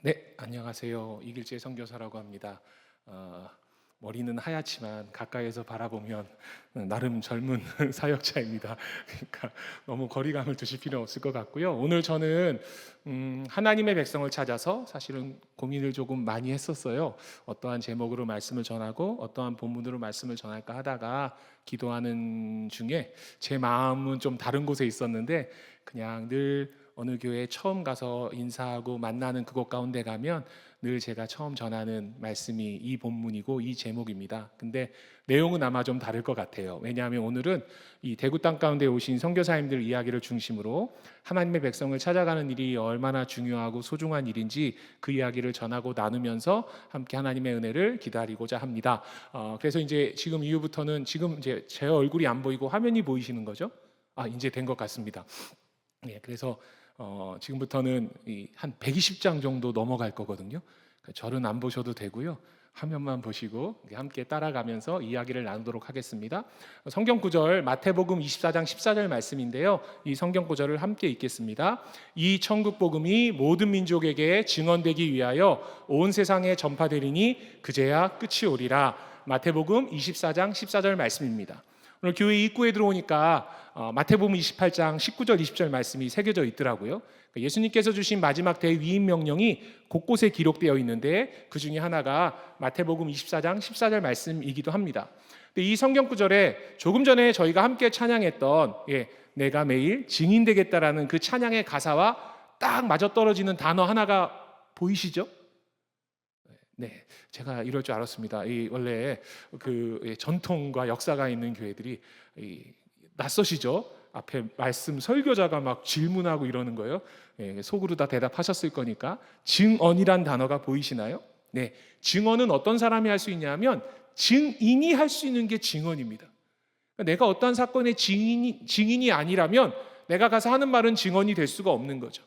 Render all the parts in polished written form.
네, 안녕하세요. 이길재 선교사라고 합니다. 어, 머리는 하얗지만 가까이에서 바라보면 나름 젊은 사역자입니다. 그러니까 너무 거리감을 두실 필요는 없을 것 같고요. 오늘 저는 하나님의 백성을 찾아서 사실은 고민을 조금 많이 했었어요. 어떠한 제목으로 말씀을 전하고 어떠한 본문으로 말씀을 전할까 하다가 기도하는 중에 제 마음은 좀 다른 곳에 있었는데 그냥 늘 어느 교회에 처음 가서 인사하고 만나는 그곳 가운데 가면 늘 제가 처음 전하는 말씀이 이 본문이고 이 제목입니다. 근데 내용은 아마 좀 다를 것 같아요. 왜냐하면 오늘은 이 대구 땅 가운데 오신 선교사님들 이야기를 중심으로 하나님의 백성을 찾아가는 일이 얼마나 중요하고 소중한 일인지 그 이야기를 전하고 나누면서 함께 하나님의 은혜를 기다리고자 합니다. 그래서 이제 지금 이후부터는 지금 이제 제 얼굴이 안 보이고 화면이 보이시는 거죠? 이제 된 것 같습니다. 예, 그래서 지금부터는 한 120장 정도 넘어갈 거거든요. 절은 안 보셔도 되고요. 화면만 보시고 함께 따라가면서 이야기를 나누도록 하겠습니다. 성경 구절 마태복음 24장 14절 말씀인데요. 이 성경 구절을 함께 읽겠습니다. 이 천국 복음이 모든 민족에게 증언되기 위하여 온 세상에 전파되리니 그제야 끝이 오리라. 마태복음 24장 14절 말씀입니다. 오늘 교회 입구에 들어오니까 마태복음 28장 19절 20절 말씀이 새겨져 있더라고요. 예수님께서 주신 마지막 대위임 명령이 곳곳에 기록되어 있는데 그 중에 하나가 마태복음 24장 14절 말씀이기도 합니다. 근데 이 성경 구절에 조금 전에 저희가 함께 찬양했던 내가 매일 증인 되겠다라는 그 찬양의 가사와 딱 맞아떨어지는 단어 하나가 보이시죠? 네, 제가 이럴 줄 알았습니다. 원래 그 전통과 역사가 있는 교회들이 낯서시죠? 앞에 말씀 설교자가 막 질문하고 이러는 거예요. 속으로 다 대답하셨을 거니까 증언이란 단어가 보이시나요? 네, 증언은 어떤 사람이 할 수 있냐면 증인이 할 수 있는 게 증언입니다. 내가 어떤 사건의 증인이 아니라면 내가 가서 하는 말은 증언이 될 수가 없는 거죠.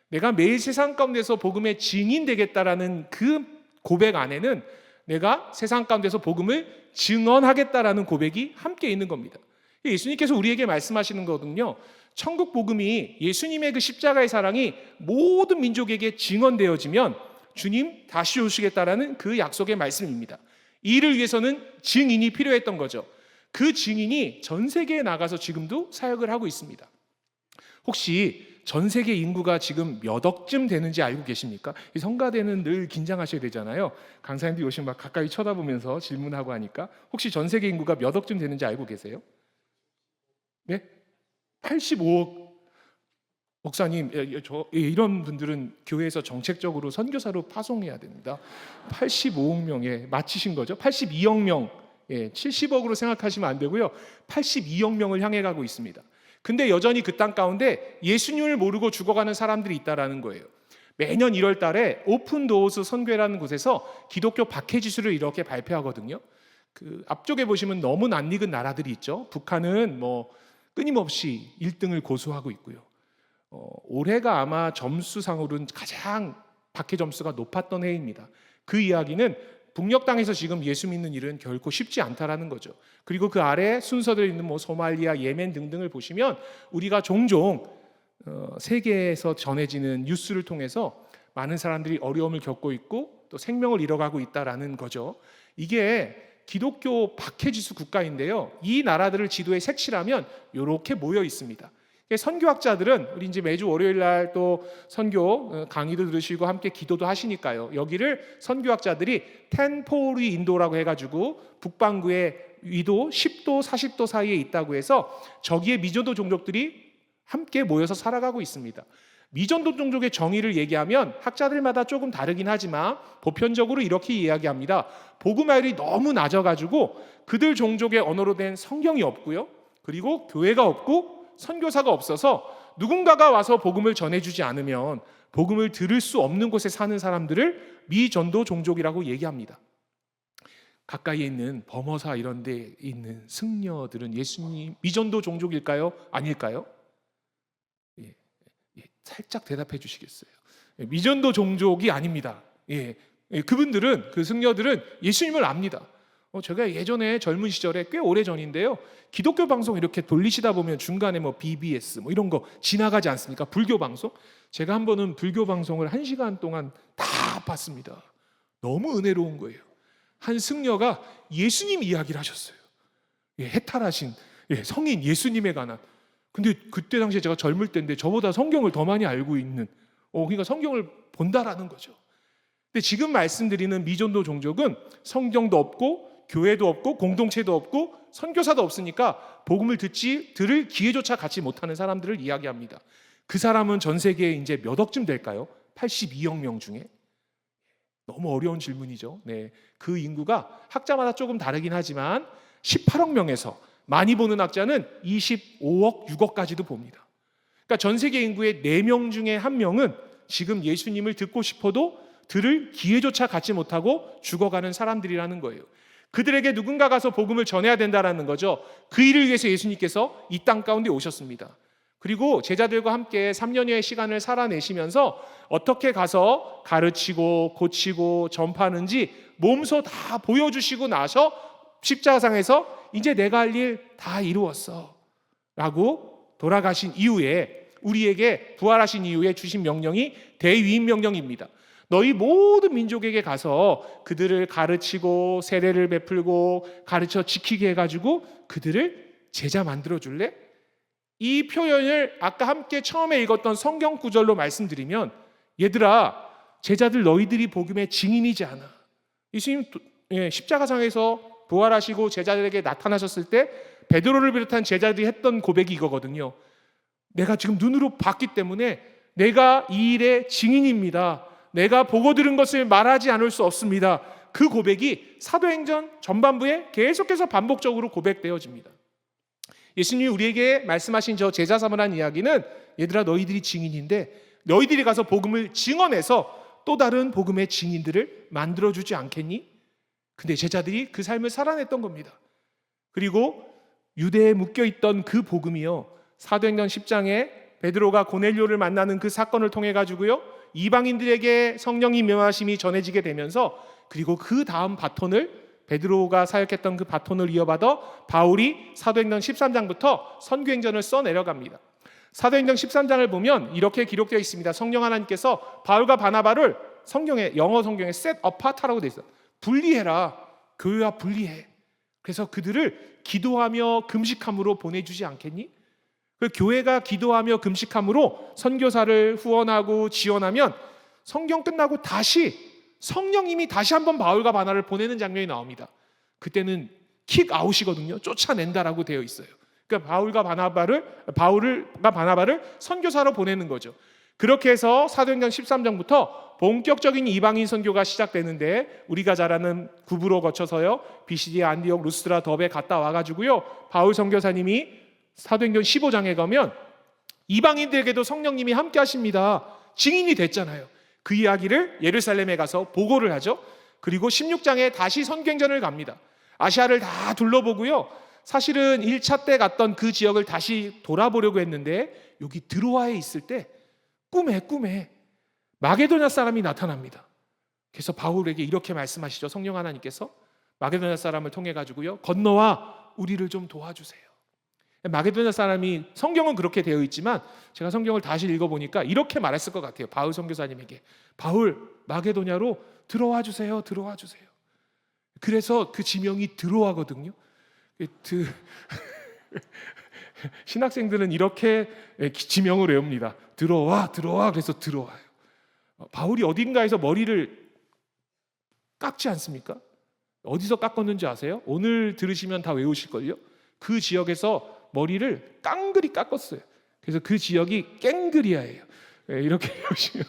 내가 매일 세상 가운데서 복음의 증인 되겠다라는 그 고백 안에는 내가 세상 가운데서 복음을 증언하겠다라는 고백이 함께 있는 겁니다. 예수님께서 우리에게 말씀하시는 거거든요. 천국 복음이 예수님의 그 십자가의 사랑이 모든 민족에게 증언되어지면 주님 다시 오시겠다라는 그 약속의 말씀입니다. 이를 위해서는 증인이 필요했던 거죠. 그 증인이 전 세계에 나가서 지금도 사역을 하고 있습니다. 혹시 전 세계 인구가 지금 몇 억쯤 되는지 알고 계십니까? 이 성가대는 늘 긴장하셔야 되잖아요. 강사님들이 오시면 막 가까이 쳐다보면서 질문하고 하니까 혹시 전 세계 인구가 몇 억쯤 되는지 알고 계세요? 네? 85억. 목사님, 이런 분들은 교회에서 정책적으로 선교사로 파송해야 됩니다. 85억 명에 맞히신 거죠? 82억 명, 70억으로 생각하시면 안 되고요. 82억 명을 향해 가고 있습니다. 근데 여전히 그 땅 가운데 예수님을 모르고 죽어가는 사람들이 있다라는 거예요. 매년 1월 달에 오픈도어스 선교회라는 곳에서 기독교 박해지수를 이렇게 발표하거든요. 그 앞쪽에 보시면 너무 낯익은 나라들이 있죠. 북한은 끊임없이 1등을 고수하고 있고요. 올해가 아마 점수상으로는 가장 박해 점수가 높았던 해입니다. 그 이야기는 북녘 땅에서 지금 예수 믿는 일은 결코 쉽지 않다라는 거죠. 그리고 그 아래 순서되어 있는 소말리아, 예멘 등등을 보시면 우리가 종종 세계에서 전해지는 뉴스를 통해서 많은 사람들이 어려움을 겪고 있고 또 생명을 잃어가고 있다라는 거죠. 이게 기독교 박해지수 국가인데요. 이 나라들을 지도에 색칠하면 이렇게 모여 있습니다. 선교학자들은 우리 이제 매주 월요일 날 또 선교 강의도 들으시고 함께 기도도 하시니까요. 여기를 선교학자들이 텐포리 인도라고 해가지고 북반구의 위도 10도 40도 사이에 있다고 해서 저기에 미전도 종족들이 함께 모여서 살아가고 있습니다. 미전도 종족의 정의를 얘기하면 학자들마다 조금 다르긴 하지만 보편적으로 이렇게 이야기합니다. 복음화율이 너무 낮아가지고 그들 종족의 언어로 된 성경이 없고요. 그리고 교회가 없고 선교사가 없어서 누군가가 와서 복음을 전해주지 않으면 복음을 들을 수 없는 곳에 사는 사람들을 미전도 종족이라고 얘기합니다. 가까이에 있는 범어사 이런 데 있는 승려들은 예수님 미전도 종족일까요? 아닐까요? 살짝 대답해 주시겠어요? 미전도 종족이 아닙니다. 그분들은 그 승려들은 예수님을 압니다. 제가 예전에 젊은 시절에 꽤 오래 전인데요, 기독교 방송 이렇게 돌리시다 보면 중간에 뭐 BBS 뭐 이런 거 지나가지 않습니까? 불교 방송. 제가 한 번은 불교 방송을 1시간 동안 다 봤습니다. 너무 은혜로운 거예요. 한 승려가 예수님 이야기를 하셨어요. 해탈하신 성인 예수님에 관한. 근데 그때 당시에 제가 젊을 때인데 저보다 성경을 더 많이 알고 있는, 그러니까 성경을 본다라는 거죠. 근데 지금 말씀드리는 미전도 종족은 성경도 없고 교회도 없고 공동체도 없고 선교사도 없으니까 복음을 들을 기회조차 갖지 못하는 사람들을 이야기합니다. 그 사람은 전 세계에 이제 몇 억쯤 될까요? 82억 명 중에. 너무 어려운 질문이죠. 그 인구가 학자마다 조금 다르긴 하지만 18억 명에서 많이 보는 학자는 25억, 6억까지도 봅니다. 그러니까 전 세계 인구의 4명 중에 1명은 지금 예수님을 듣고 싶어도 들을 기회조차 갖지 못하고 죽어가는 사람들이라는 거예요. 그들에게 누군가 가서 복음을 전해야 된다는 거죠. 그 일을 위해서 예수님께서 이 땅 가운데 오셨습니다. 그리고 제자들과 함께 3년여의 시간을 살아내시면서 어떻게 가서 가르치고 고치고 전파하는지 몸소 다 보여주시고 나서 십자가상에서 이제 내가 할 일 다 이루었어 라고 돌아가신 이후에, 우리에게 부활하신 이후에 주신 명령이 대위임 명령입니다. 너희 모든 민족에게 가서 그들을 가르치고 세례를 베풀고 가르쳐 지키게 해가지고 그들을 제자 만들어 줄래? 이 표현을 아까 함께 처음에 읽었던 성경 구절로 말씀드리면, 얘들아, 제자들 너희들이 복음의 증인이지 않아. 예수님 십자가상에서 부활하시고 제자들에게 나타나셨을 때 베드로를 비롯한 제자들이 했던 고백이 이거거든요. 내가 지금 눈으로 봤기 때문에 내가 이 일의 증인입니다. 내가 보고 들은 것을 말하지 않을 수 없습니다. 그 고백이 사도행전 전반부에 계속해서 반복적으로 고백되어집니다. 예수님이 우리에게 말씀하신 저 제자 삼으라는 이야기는, 얘들아 너희들이 증인인데 너희들이 가서 복음을 증언해서 또 다른 복음의 증인들을 만들어주지 않겠니? 근데 제자들이 그 삶을 살아냈던 겁니다. 그리고 유대에 묶여있던 그 복음이요, 사도행전 10장에 베드로가 고넬료를 만나는 그 사건을 통해 가지고요, 이방인들에게 성령이 임하심이 전해지게 되면서, 그리고 그 다음 바톤을, 베드로가 사역했던 그 바톤을 이어받아 바울이 사도행전 13장부터 선교행전을 써내려갑니다. 사도행전 13장을 보면 이렇게 기록되어 있습니다. 성령 하나님께서 바울과 바나바를 영어 성경에 set apart라고 되어 있어요. 분리해라. 교회와 분리해. 그래서 그들을 기도하며 금식함으로 보내주지 않겠니? 그 교회가 기도하며 금식함으로 선교사를 후원하고 지원하면 성경 끝나고 다시 성령님이 다시 한번 바울과 바나를 보내는 장면이 나옵니다. 그때는 킥아웃이거든요. 쫓아낸다라고 되어 있어요. 그러니까 바울과 바나바를 선교사로 보내는 거죠. 그렇게 해서 사도행전 13장부터 본격적인 이방인 선교가 시작되는데, 우리가 잘 아는 구브로 거쳐서요, 비시디아, 안디옥, 루스드라, 더베 갔다 와가지고요, 바울 선교사님이 사도행전 15장에 가면 이방인들에게도 성령님이 함께 하십니다. 증인이 됐잖아요. 그 이야기를 예루살렘에 가서 보고를 하죠. 그리고 16장에 다시 선교행전을 갑니다. 아시아를 다 둘러보고요, 사실은 1차 때 갔던 그 지역을 다시 돌아보려고 했는데, 여기 드로아에 있을 때 꿈에 마게도냐 사람이 나타납니다. 그래서 바울에게 이렇게 말씀하시죠. 성령 하나님께서 마게도냐 사람을 통해 가지고요, 건너와 우리를 좀 도와주세요. 마게도냐 사람이, 성경은 그렇게 되어 있지만 제가 성경을 다시 읽어보니까 이렇게 말했을 것 같아요. 바울 선교사님에게, 바울 마게도냐로 들어와 주세요. 그래서 그 지명이 드로아거든요. 신학생들은 이렇게 지명을 외웁니다. 들어와. 그래서 들어와요. 바울이 어딘가에서 머리를 깎지 않습니까? 어디서 깎았는지 아세요? 오늘 들으시면 다 외우실걸요? 그 지역에서 머리를 깡그리 깎았어요. 그래서 그 지역이 깽그리아예요. 이렇게 배우시면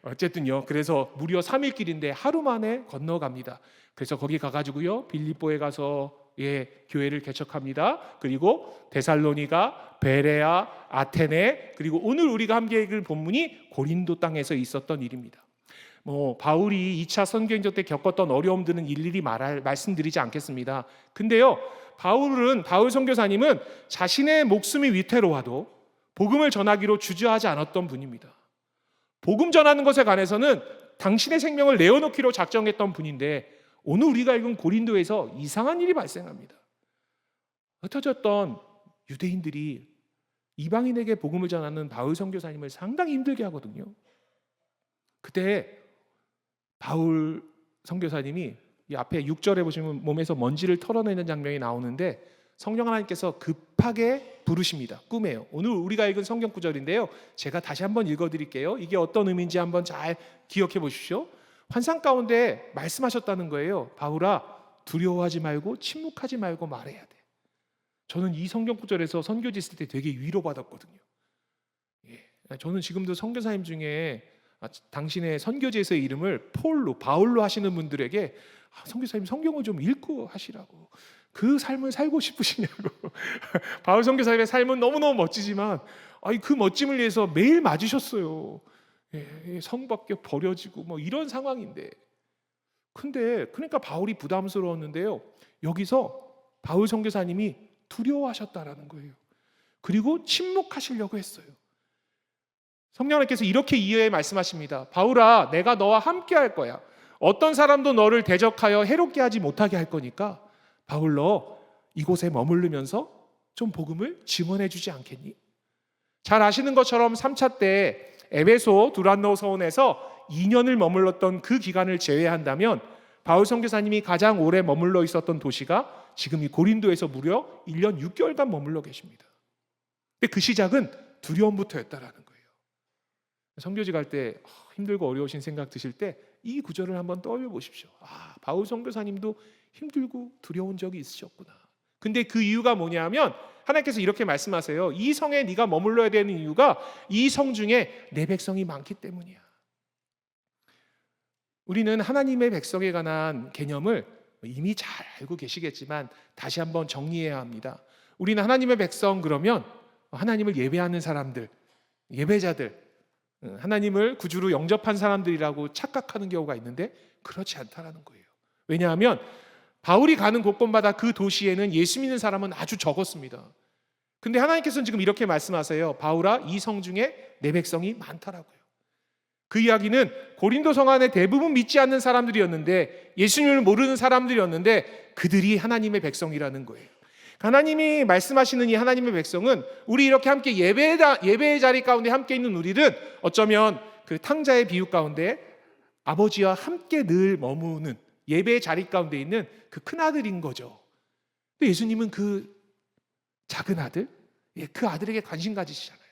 어쨌든요, 그래서 무려 3일 길인데 하루 만에 건너갑니다. 그래서 거기 가가지고요, 빌립보에 가서 교회를 개척합니다. 그리고 데살로니가, 베레아, 아테네, 그리고 오늘 우리가 함께 읽을 본문이 고린도 땅에서 있었던 일입니다. 바울이 2차 선교행전 때 겪었던 어려움들은 일일이 말씀드리지 않겠습니다. 근데요, 바울 선교사님은 자신의 목숨이 위태로워도 복음을 전하기로 주저하지 않았던 분입니다. 복음 전하는 것에 관해서는 당신의 생명을 내어놓기로 작정했던 분인데, 오늘 우리가 읽은 고린도에서 이상한 일이 발생합니다. 흩어졌던 유대인들이 이방인에게 복음을 전하는 바울 선교사님을 상당히 힘들게 하거든요. 그때 바울 선교사님이 이 앞에 6절에 보시면 몸에서 먼지를 털어내는 장면이 나오는데 성령 하나님께서 급하게 부르십니다. 꿈에요. 오늘 우리가 읽은 성경 구절인데요, 제가 다시 한번 읽어드릴게요. 이게 어떤 의미인지 한번 잘 기억해 보십시오. 환상 가운데 말씀하셨다는 거예요. 바울아, 두려워하지 말고 침묵하지 말고 말해야 돼. 저는 이 성경 구절에서 선교지 있을 때 되게 위로받았거든요. 저는 지금도 선교사님 중에 당신의 선교지에서의 이름을 바울로 하시는 분들에게 선교사님 성경을 좀 읽고 하시라고, 그 삶을 살고 싶으시냐고. 바울 선교사님의 삶은 너무너무 멋지지만 그 멋짐을 위해서 매일 맞으셨어요. 성밖에 버려지고 뭐 이런 상황인데, 근데 그러니까 바울이 부담스러웠는데요, 여기서 바울 선교사님이 두려워하셨다라는 거예요. 그리고 침묵하시려고 했어요. 성령님께서 이렇게 이어에 말씀하십니다. 바울아, 내가 너와 함께 할 거야. 어떤 사람도 너를 대적하여 해롭게 하지 못하게 할 거니까 바울, 너 이곳에 머무르면서 좀 복음을 증언해 주지 않겠니? 잘 아시는 것처럼 3차 때 에베소 두란노 서원에서 2년을 머물렀던 그 기간을 제외한다면 바울 선교사님이 가장 오래 머물러 있었던 도시가 지금 이 고린도에서 무려 1년 6개월간 머물러 계십니다. 근데 그 시작은 두려움부터였다라는 거예요. 선교지 갈 때 힘들고 어려우신 생각 드실 때 이 구절을 한번 떠올려 보십시오. 바울 선교사님도 힘들고 두려운 적이 있으셨구나. 근데 그 이유가 뭐냐면 하나님께서 이렇게 말씀하세요. 이 성에 네가 머물러야 되는 이유가 이 성 중에 내 백성이 많기 때문이야. 우리는 하나님의 백성에 관한 개념을 이미 잘 알고 계시겠지만 다시 한번 정리해야 합니다. 우리는 하나님의 백성 그러면 하나님을 예배하는 사람들, 예배자들, 하나님을 구주로 영접한 사람들이라고 착각하는 경우가 있는데 그렇지 않다라는 거예요. 왜냐하면 바울이 가는 곳곳마다 그 도시에는 예수 믿는 사람은 아주 적었습니다. 근데 하나님께서는 지금 이렇게 말씀하세요. 바울아, 이 성 중에 내 백성이 많다라고요. 그 이야기는 고린도 성 안에 대부분 믿지 않는 사람들이었는데, 예수님을 모르는 사람들이었는데 그들이 하나님의 백성이라는 거예요. 하나님이 말씀하시는 이 하나님의 백성은 우리 이렇게 함께 예배의 자리 가운데 함께 있는 우리는 어쩌면 그 탕자의 비유 가운데 아버지와 함께 늘 머무는 예배의 자리 가운데 있는 그 큰아들인 거죠. 근데 예수님은 그 작은 아들, 그 아들에게 관심 가지시잖아요.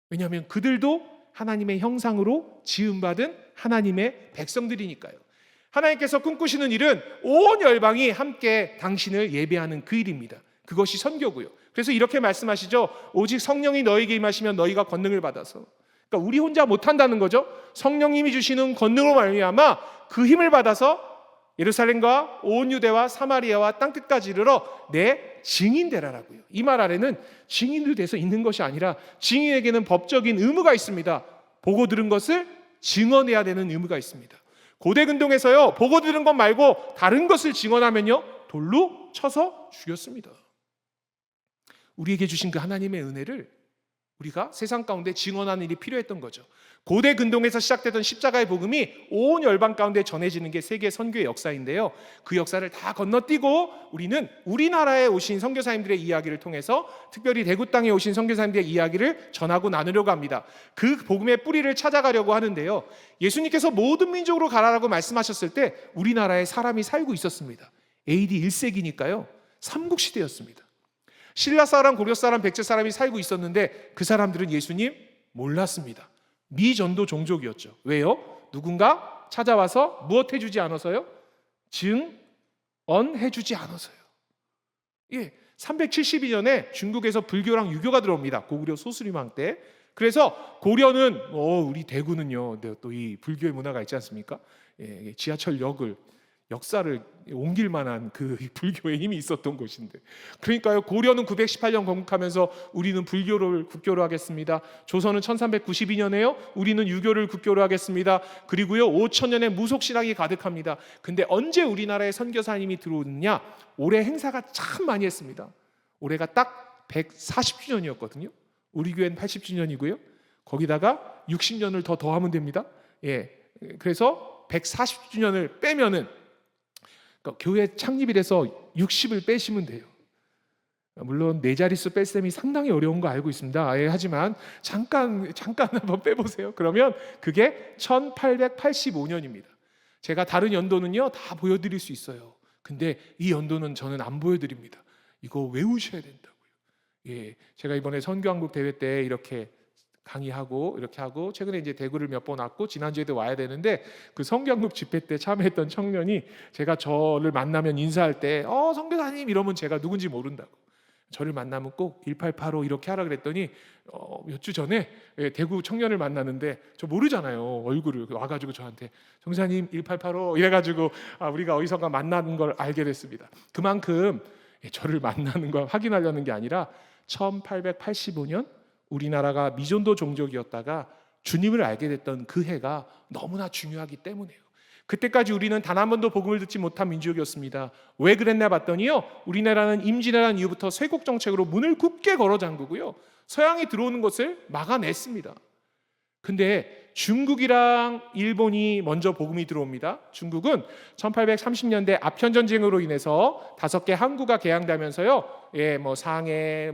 왜냐하면 그들도 하나님의 형상으로 지음받은 하나님의 백성들이니까요. 하나님께서 꿈꾸시는 일은 온 열방이 함께 당신을 예배하는 그 일입니다. 그것이 선교고요. 그래서 이렇게 말씀하시죠. 오직 성령이 너에게 임하시면 너희가 권능을 받아서. 그러니까 우리 혼자 못한다는 거죠. 성령님이 주시는 권능으로 말미암아 그 힘을 받아서 예루살렘과 온 유대와 사마리아와 땅끝까지 이르러 내 증인 되라라고요. 이 말 아래는 증인이 돼서 있는 것이 아니라 증인에게는 법적인 의무가 있습니다. 보고 들은 것을 증언해야 되는 의무가 있습니다. 고대 근동에서요, 보고 들은 것 말고 다른 것을 증언하면요 돌로 쳐서 죽였습니다. 우리에게 주신 그 하나님의 은혜를 우리가 세상 가운데 증언하는 일이 필요했던 거죠. 고대 근동에서 시작되던 십자가의 복음이 온 열방 가운데 전해지는 게 세계 선교의 역사인데요, 그 역사를 다 건너뛰고 우리는 우리나라에 오신 선교사님들의 이야기를 통해서, 특별히 대구 땅에 오신 선교사님들의 이야기를 전하고 나누려고 합니다. 그 복음의 뿌리를 찾아가려고 하는데요, 예수님께서 모든 민족으로 가라라고 말씀하셨을 때 우리나라에 사람이 살고 있었습니다. AD 1세기니까요 삼국시대였습니다. 신라 사람, 고려 사람, 백제 사람이 살고 있었는데 그 사람들은 예수님 몰랐습니다. 미전도 종족이었죠. 왜요? 누군가 찾아와서 무엇 해주지 않아서요? 증언해주지 않아서요. 372년에 중국에서 불교랑 유교가 들어옵니다. 고구려 소수림왕 때. 그래서 고려는 우리 대구는요 또 이 불교의 문화가 있지 않습니까? 지하철역을 역사를 옮길 만한 그 불교의 힘이 있었던 곳인데, 그러니까요 고려는 918년 건국하면서 우리는 불교를 국교로 하겠습니다. 조선은 1392년에요 우리는 유교를 국교로 하겠습니다. 그리고요 5000년에 무속신앙이 가득합니다. 근데 언제 우리나라에 선교사님이 들어오느냐? 올해 행사가 참 많이 했습니다. 올해가 딱 140주년이었거든요 우리 교회는 80주년이고요 거기다가 60년을 더하면 됩니다. 그래서 140주년을 빼면은 그러니까 교회 창립일에서 60을 빼시면 돼요. 물론 네 자릿수 뺄셈이 상당히 어려운 거 알고 있습니다. 하지만 잠깐 한번 빼보세요. 그러면 그게 1885년입니다. 제가 다른 연도는요 다 보여드릴 수 있어요. 근데 이 연도는 저는 안 보여드립니다. 이거 외우셔야 된다고요. 제가 이번에 선교왕국 대회 때 이렇게 강의하고 이렇게 하고 최근에 이제 대구를 몇 번 왔고 지난주에도 와야 되는데 그 성경국 집회 때 참여했던 청년이 제가 저를 만나면 인사할 때 선교사님 이러면 제가 누군지 모른다고. 저를 만나면 꼭 1885 이렇게 하라 그랬더니 몇 주 전에 대구 청년을 만나는데 저 모르잖아요 얼굴을 와가지고 저한테 정사님 1885 이래가지고 우리가 어디선가 만나는 걸 알게 됐습니다. 그만큼 저를 만나는 걸 확인하려는 게 아니라 1885년 우리나라가 미존도 종족이었다가 주님을 알게 됐던 그 해가 너무나 중요하기 때문에요. 그때까지 우리는 단 한 번도 복음을 듣지 못한 민족이었습니다. 왜 그랬나 봤더니요, 우리나라는 임진왜란 이후부터 쇄국 정책으로 문을 굳게 걸어 잠그고요, 서양이 들어오는 것을 막아냈습니다. 근데 중국이랑 일본이 먼저 복음이 들어옵니다. 중국은 1830년대 아편 전쟁으로 인해서 5개 항구가 개항되면서요, 상해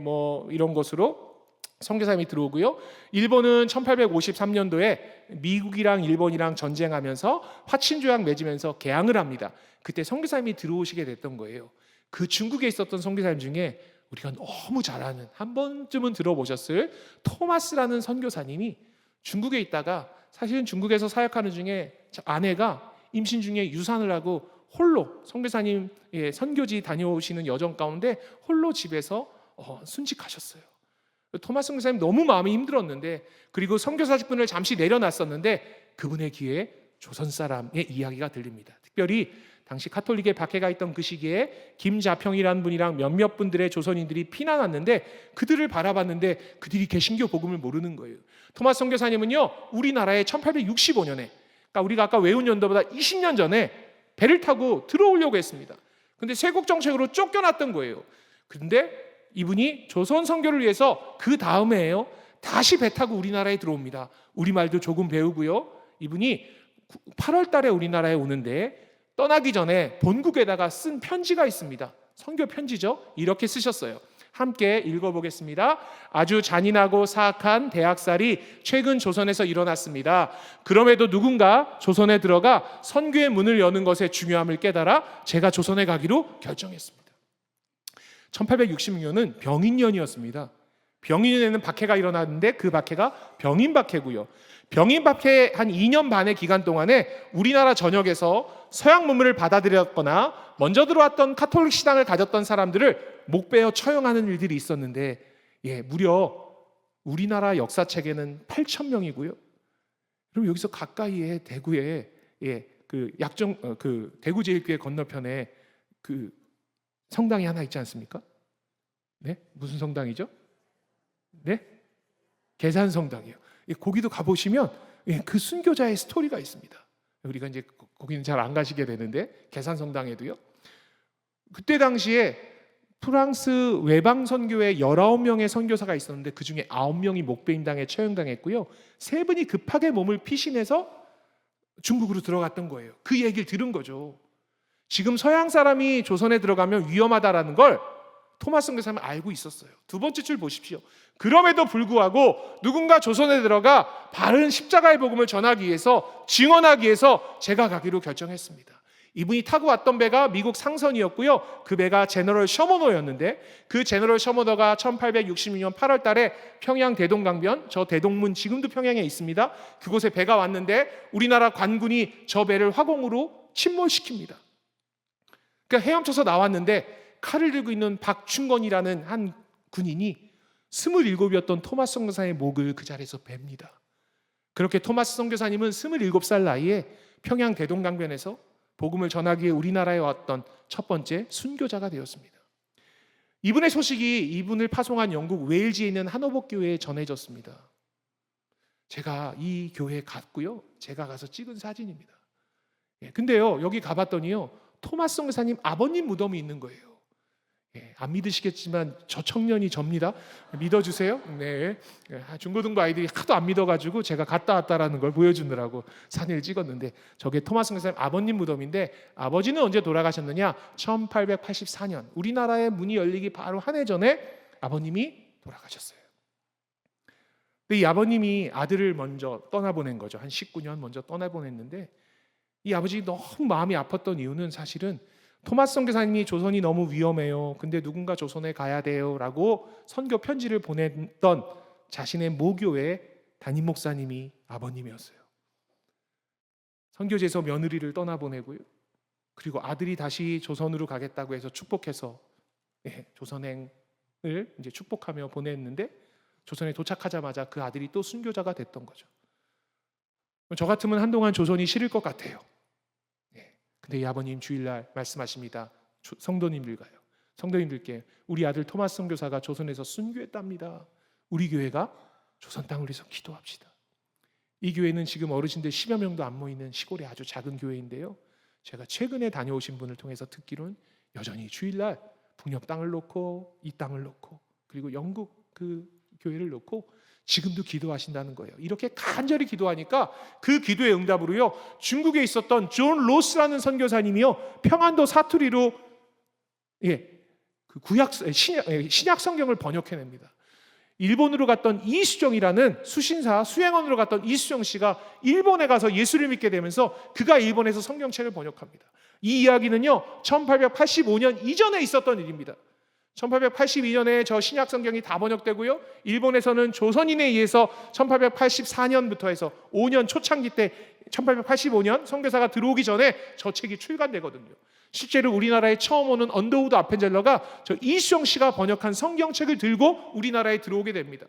이런 것으로 선교사님이 들어오고요. 일본은 1853년도에 미국이랑 일본이랑 전쟁하면서 화친조약 맺으면서 개항을 합니다. 그때 선교사님이 들어오시게 됐던 거예요. 그 중국에 있었던 선교사님 중에 우리가 너무 잘 아는, 한 번쯤은 들어보셨을 토마스라는 선교사님이 중국에 있다가, 사실은 중국에서 사역하는 중에 아내가 임신 중에 유산을 하고 홀로 선교사님 선교지 다녀오시는 여정 가운데 홀로 집에서 순직하셨어요. 토마스 선교사님 너무 마음이 힘들었는데, 그리고 선교사 직분을 잠시 내려놨었는데 그분의 귀에 조선 사람의 이야기가 들립니다. 특별히 당시 카톨릭에 박해가 있던 그 시기에 김자평이라는 분이랑 몇몇 분들의 조선인들이 피난 왔는데 그들을 바라봤는데 그들이 개신교 복음을 모르는 거예요. 토마스 선교사님은요, 우리나라에 1865년에, 그러니까 우리가 아까 외운 연도보다 20년 전에 배를 타고 들어오려고 했습니다. 근데 쇄국 정책으로 쫓겨났던 거예요. 근데 이분이 조선 선교를 위해서 그 다음에요, 다시 배 타고 우리나라에 들어옵니다. 우리말도 조금 배우고요. 이분이 8월 달에 우리나라에 오는데 떠나기 전에 본국에다가 쓴 편지가 있습니다. 선교 편지죠. 이렇게 쓰셨어요. 함께 읽어보겠습니다. 아주 잔인하고 사악한 대학살이 최근 조선에서 일어났습니다. 그럼에도 누군가 조선에 들어가 선교의 문을 여는 것의 중요함을 깨달아 제가 조선에 가기로 결정했습니다. 1866년은 병인년이었습니다. 병인년에는 박해가 일어났는데 그 박해가 병인박해고요. 병인박해 한 2년 반의 기간 동안에 우리나라 전역에서 서양 문물을 받아들였거나 먼저 들어왔던 카톨릭 신앙을 가졌던 사람들을 목베어 처형하는 일들이 있었는데, 무려 우리나라 역사책에는 8,000명이고요. 그럼 여기서 가까이에 대구에 그 대구제일교회 건너편에 그 성당이 하나 있지 않습니까? 네? 무슨 성당이죠? 네? 계산성당이요. 거기도 가보시면 그 순교자의 스토리가 있습니다. 우리가 이제 거기는 잘 안 가시게 되는데 계산성당에도요. 그때 당시에 프랑스 외방 선교에 19명의 선교사가 있었는데 그 중에 9명이 목배임당에 처형당했고요. 3분이 급하게 몸을 피신해서 중국으로 들어갔던 거예요. 그 얘기를 들은 거죠. 지금 서양 사람이 조선에 들어가면 위험하다라는 걸 토마스 선교사님은 알고 있었어요. 두 번째 줄 보십시오. 그럼에도 불구하고 누군가 조선에 들어가 바른 십자가의 복음을 전하기 위해서, 증언하기 위해서 제가 가기로 결정했습니다. 이분이 타고 왔던 배가 미국 상선이었고요. 그 배가 제너럴 셔머너였는데 그 제너럴 셔머너가 1866년 8월 달에 평양 대동강변, 저 대동문 지금도 평양에 있습니다. 그곳에 배가 왔는데 우리나라 관군이 저 배를 화공으로 침몰시킵니다. 그러니까 헤엄쳐서 나왔는데 칼을 들고 있는 박충건이라는 한 군인이 27이었던 토마스 선교사의 목을 그 자리에서 뱁니다. 그렇게 토마스 선교사님은 27살 나이에 평양 대동강변에서 복음을 전하기 위해 우리나라에 왔던 첫 번째 순교자가 되었습니다. 이분의 소식이 이분을 파송한 영국 웨일즈에 있는 한호복 교회에 전해졌습니다. 제가 이 교회에 갔고요. 제가 가서 찍은 사진입니다. 근데요, 여기 가봤더니요, 토마스 선교사님 아버님 무덤이 있는 거예요. 안 믿으시겠지만 저 청년이 접니다. 믿어주세요. 네. 중고등부 아이들이 하도 안 믿어가지고 제가 갔다 왔다라는 걸 보여주느라고 사진을 찍었는데, 저게 토마스 선교사님 아버님 무덤인데, 아버지는 언제 돌아가셨느냐? 1884년 우리나라의 문이 열리기 바로 한 해 전에 아버님이 돌아가셨어요. 근데 이 아버님이 아들을 먼저 떠나보낸 거죠. 한 19년 먼저 떠나보냈는데, 이 아버지 너무 마음이 아팠던 이유는 사실은 토마스 선교사님이 조선이 너무 위험해요, 근데 누군가 조선에 가야 돼요 라고 선교 편지를 보냈던 자신의 모교의 담임 목사님이 아버님이었어요. 선교지에서 며느리를 떠나보내고요, 그리고 아들이 다시 조선으로 가겠다고 해서 축복해서 조선행을 이제 축복하며 보냈는데, 조선에 도착하자마자 그 아들이 또 순교자가 됐던 거죠. 저 같으면 한동안 조선이 싫을 것 같아요. 근데 이 아버님 주일날 말씀하십니다. 성도님들께 우리 아들 토마스 선교사가 조선에서 순교했답니다. 우리 교회가 조선 땅을 위해서 기도합시다. 이 교회는 지금 어르신들 10여 명도 안 모이는 시골의 아주 작은 교회인데요, 제가 최근에 다녀오신 분을 통해서 듣기로는 여전히 주일날 북녘 땅을 놓고 이 땅을 놓고 그리고 영국 그 교회를 놓고 지금도 기도하신다는 거예요. 이렇게 간절히 기도하니까 그 기도의 응답으로요, 중국에 있었던 존 로스라는 선교사님이요, 평안도 사투리로 그 신약 성경을 번역해냅니다. 일본으로 갔던 이수정이라는 수신사 수행원으로 갔던 이수정 씨가 일본에 가서 예수를 믿게 되면서 그가 일본에서 성경책을 번역합니다. 이 이야기는요 1885년 이전에 있었던 일입니다. 1882년에 저 신약 성경이 다 번역되고요, 일본에서는 조선인에 의해서 1884년부터 해서 5년 초창기 때 1885년 선교사가 들어오기 전에 저 책이 출간되거든요. 실제로 우리나라에 처음 오는 언더우드 아펜젤러가 저 이수영 씨가 번역한 성경책을 들고 우리나라에 들어오게 됩니다.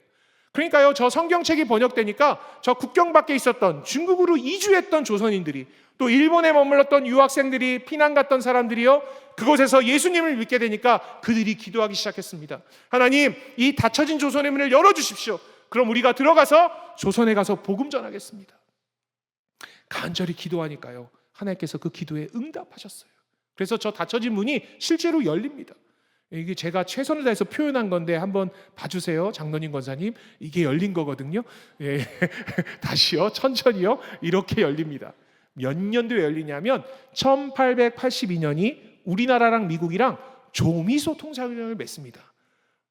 그러니까요, 저 성경책이 번역되니까 저 국경 밖에 있었던 중국으로 이주했던 조선인들이, 또 일본에 머물렀던 유학생들이, 피난 갔던 사람들이요, 그곳에서 예수님을 믿게 되니까 그들이 기도하기 시작했습니다. 하나님, 이 닫혀진 조선의 문을 열어주십시오. 그럼 우리가 들어가서 조선에 가서 복음 전하겠습니다. 간절히 기도하니까요, 하나님께서 그 기도에 응답하셨어요. 그래서 저 닫혀진 문이 실제로 열립니다. 이게 제가 최선을 다해서 표현한 건데 한번 봐주세요, 장로님 권사님. 이게 열린 거거든요. 다시요, 천천히요. 이렇게 열립니다. 몇 년도에 열리냐면 1882년이 우리나라랑 미국이랑 조미소 통상을 맺습니다.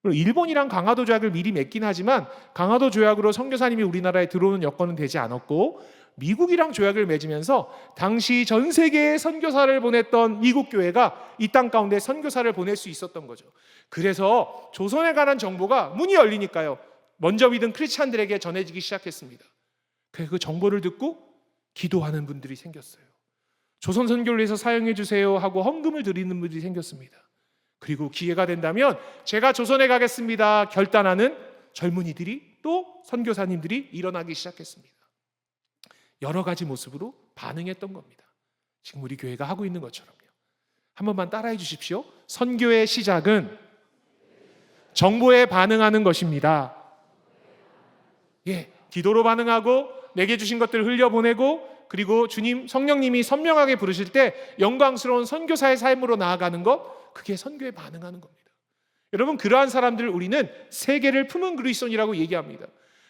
일본이랑 강화도 조약을 미리 맺긴 하지만 강화도 조약으로 선교사님이 우리나라에 들어오는 여건은 되지 않았고, 미국이랑 조약을 맺으면서 당시 전 세계에 선교사를 보냈던 미국 교회가 이 땅 가운데 선교사를 보낼 수 있었던 거죠. 그래서 조선에 관한 정보가 문이 열리니까요, 먼저 믿은 크리스찬들에게 전해지기 시작했습니다. 그 정보를 듣고 기도하는 분들이 생겼어요. 조선 선교를 위해서 사용해 주세요 하고 헌금을 드리는 분들이 생겼습니다. 그리고 기회가 된다면 제가 조선에 가겠습니다 결단하는 젊은이들이, 또 선교사님들이 일어나기 시작했습니다. 여러 가지 모습으로 반응했던 겁니다. 지금 우리 교회가 하고 있는 것처럼요. 한 번만 따라해 주십시오. 선교의 시작은 정보에 반응하는 것입니다. 기도로 반응하고 내게 주신 것들을 흘려보내고, 그리고 주님 성령님이 선명하게 부르실 때 영광스러운 선교사의 삶으로 나아가는 것, 그게 선교에 반응하는 겁니다. 여러분, 그러한 사람들을 우리는 세계를 품은 그리스도인이라고 얘기합니다.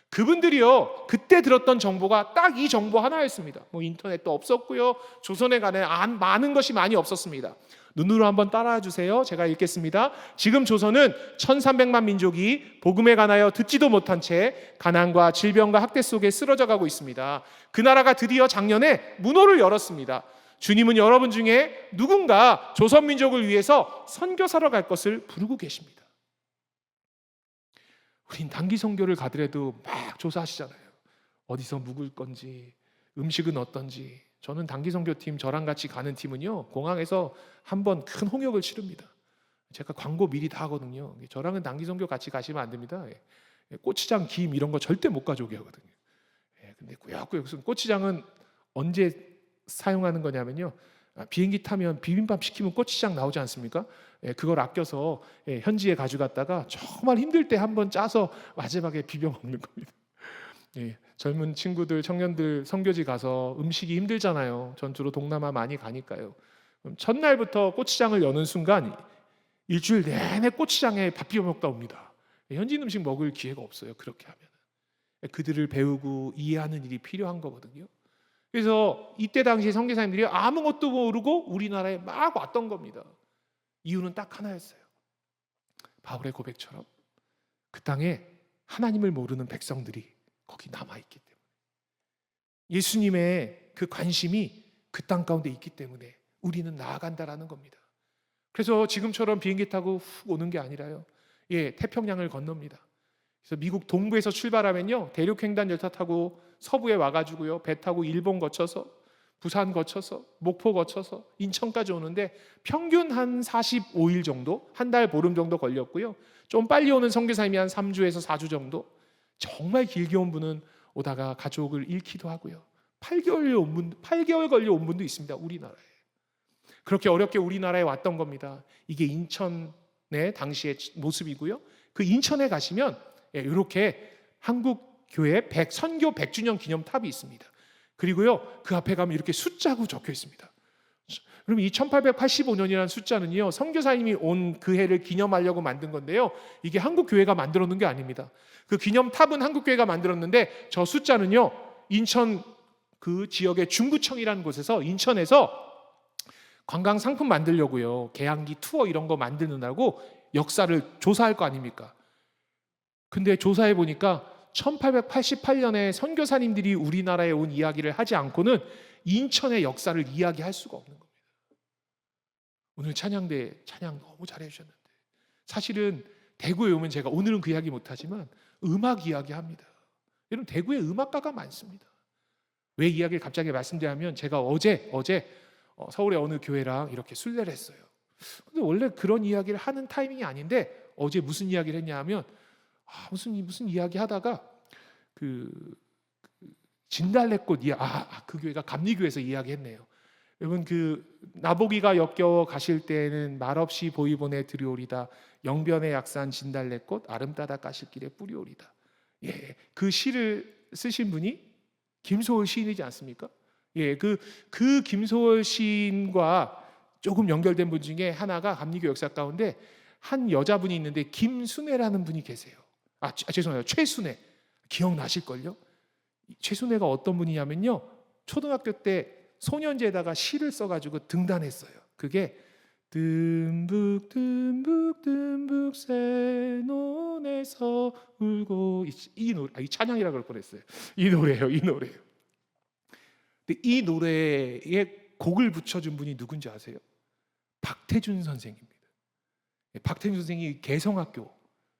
그분들이요, 그때 들었던 정보가 딱 이 정보 하나였습니다. 인터넷도 없었고요, 조선에 관한 많은 것이 많이 없었습니다. 눈으로 한번 따라와 주세요. 제가 읽겠습니다. 지금 조선은 1300만 민족이 복음에 관하여 듣지도 못한 채 가난과 질병과 학대 속에 쓰러져 가고 있습니다. 그 나라가 드디어 작년에 문호를 열었습니다. 주님은 여러분 중에 누군가 조선 민족을 위해서 선교사로 갈 것을 부르고 계십니다. 우린 단기 선교를 가더라도 막 조사하시잖아요. 어디서 묵을 건지, 음식은 어떤지. 저는 단기 선교팀, 저랑 같이 가는 팀은요, 공항에서 한번 큰 홍역을 치릅니다. 제가 광고 미리 다 하거든요. 저랑은 단기 선교 같이 가시면 안 됩니다. 고추장, 김 이런 거 절대 못 가져오게 하거든요. 근데 꾸역꾸역 고추장은 언제 사용하는 거냐면요, 비행기 타면 비빔밥 시키면 고추장 나오지 않습니까? 그걸 아껴서 현지에 가져갔다가 정말 힘들 때 한번 짜서 마지막에 비벼 먹는 겁니다. 젊은 친구들, 청년들 선교지 가서 음식이 힘들잖아요. 전 주로 동남아 많이 가니까요. 첫날부터 고추장을 여는 순간 일주일 내내 고추장에 밥 비벼 먹다 옵니다. 현지인 음식 먹을 기회가 없어요. 그렇게 하면 그들을 배우고 이해하는 일이 필요한 거거든요. 그래서 이때 당시 선교사님들이 아무것도 모르고 우리나라에 막 왔던 겁니다. 이유는 딱 하나였어요. 바울의 고백처럼 그 땅에 하나님을 모르는 백성들이 거기 남아있기 때문에, 예수님의 그 관심이 그 땅 가운데 있기 때문에 우리는 나아간다라는 겁니다. 그래서 지금처럼 비행기 타고 훅 오는 게 아니라요, 태평양을 건넙니다. 그래서 미국 동부에서 출발하면요, 대륙횡단 열차 타고 서부에 와가지고요, 배 타고 일본 거쳐서 부산 거쳐서 목포 거쳐서 인천까지 오는데 평균 한 45일 정도, 한 달 보름 정도 걸렸고요. 좀 빨리 오는 선교사님이 한 3주에서 4주 정도, 정말 길게 온 분은 오다가 가족을 잃기도 하고요. 8개월 걸려 온 분도 있습니다. 우리나라에. 그렇게 어렵게 우리나라에 왔던 겁니다. 이게 인천의 당시의 모습이고요. 그 인천에 가시면 이렇게 한국 교회 선교 100주년 기념탑이 있습니다. 그리고요, 그 앞에 가면 이렇게 숫자고 적혀 있습니다. 그럼 이 1885년이라는 숫자는요, 선교사님이 온 그 해를 기념하려고 만든 건데요, 이게 한국 교회가 만들어 놓은 게 아닙니다. 그 기념탑은 한국 교회가 만들었는데 저 숫자는요, 인천 그 지역의 중구청이라는 곳에서, 인천에서 관광 상품 만들려고요, 개항기 투어 이런 거 만드느라고 역사를 조사할 거 아닙니까? 근데 조사해 보니까 1888년에 선교사님들이 우리나라에 온 이야기를 하지 않고는 인천의 역사를 이야기할 수가 없는 겁니다. 오늘 찬양대 찬양 너무 잘해 주셨는데, 사실은 대구에 오면 제가 오늘은 그 이야기 못하지만 음악 이야기 합니다. 여러분, 대구에 음악가가 많습니다. 왜 이야기를 갑자기 말씀드리냐면, 제가 어제 서울의 어느 교회랑 이렇게 순례를 했어요. 근데 원래 그런 이야기를 하는 타이밍이 아닌데 어제 무슨 이야기를 했냐 하면, 무슨 이야기 하다가 그 진달래꽃 그 교회가 감리교회에서 이야기했네요. 여러분, 그 나보기가 역겨워 가실 때에는 말없이 보이보내 들여오리다, 영변의 약산 진달래꽃 아름다다 가실길에 뿌리오리다. 그 시를 쓰신 분이 김소월 시인이지 않습니까? 그 김소월 시인과 조금 연결된 분 중에 하나가 감리교 역사 가운데 한 여자분이 있는데 김순애라는 분이 계세요. 죄송해요, 최순애. 기억나실걸요? 최순애가 어떤 분이냐면요, 초등학교 때 소년제에다가 시를 써가지고 등단했어요. 그게 듬북 듬북 듬북 새논에서 울고, 이 노래, 이 찬양이라 그럴 뻔했어요. 이 노래예요. 근데 이 노래에 곡을 붙여준 분이 누군지 아세요? 박태준 선생입니다. 박태준 선생이 개성학교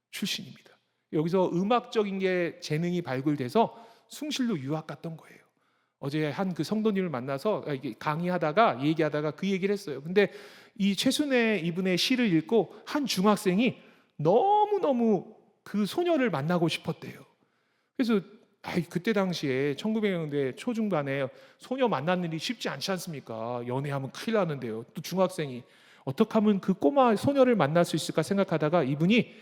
출신입니다. 여기서 음악적인 게 재능이 발굴돼서 숭실로 유학 갔던 거예요. 어제 한 그 성도님을 만나서 강의하다가 얘기하다가 그 얘기를 했어요. 근데 이 최순애 이분의 시를 읽고 한 중학생이 너무너무 그 소녀를 만나고 싶었대요. 그래서 그때 당시에 1900년대 초중반에 소녀 만나는 일이 쉽지 않지 않습니까? 연애하면 큰일 나는데요. 또 중학생이 어떻게 하면 그 꼬마 소녀를 만날 수 있을까 생각하다가 이분이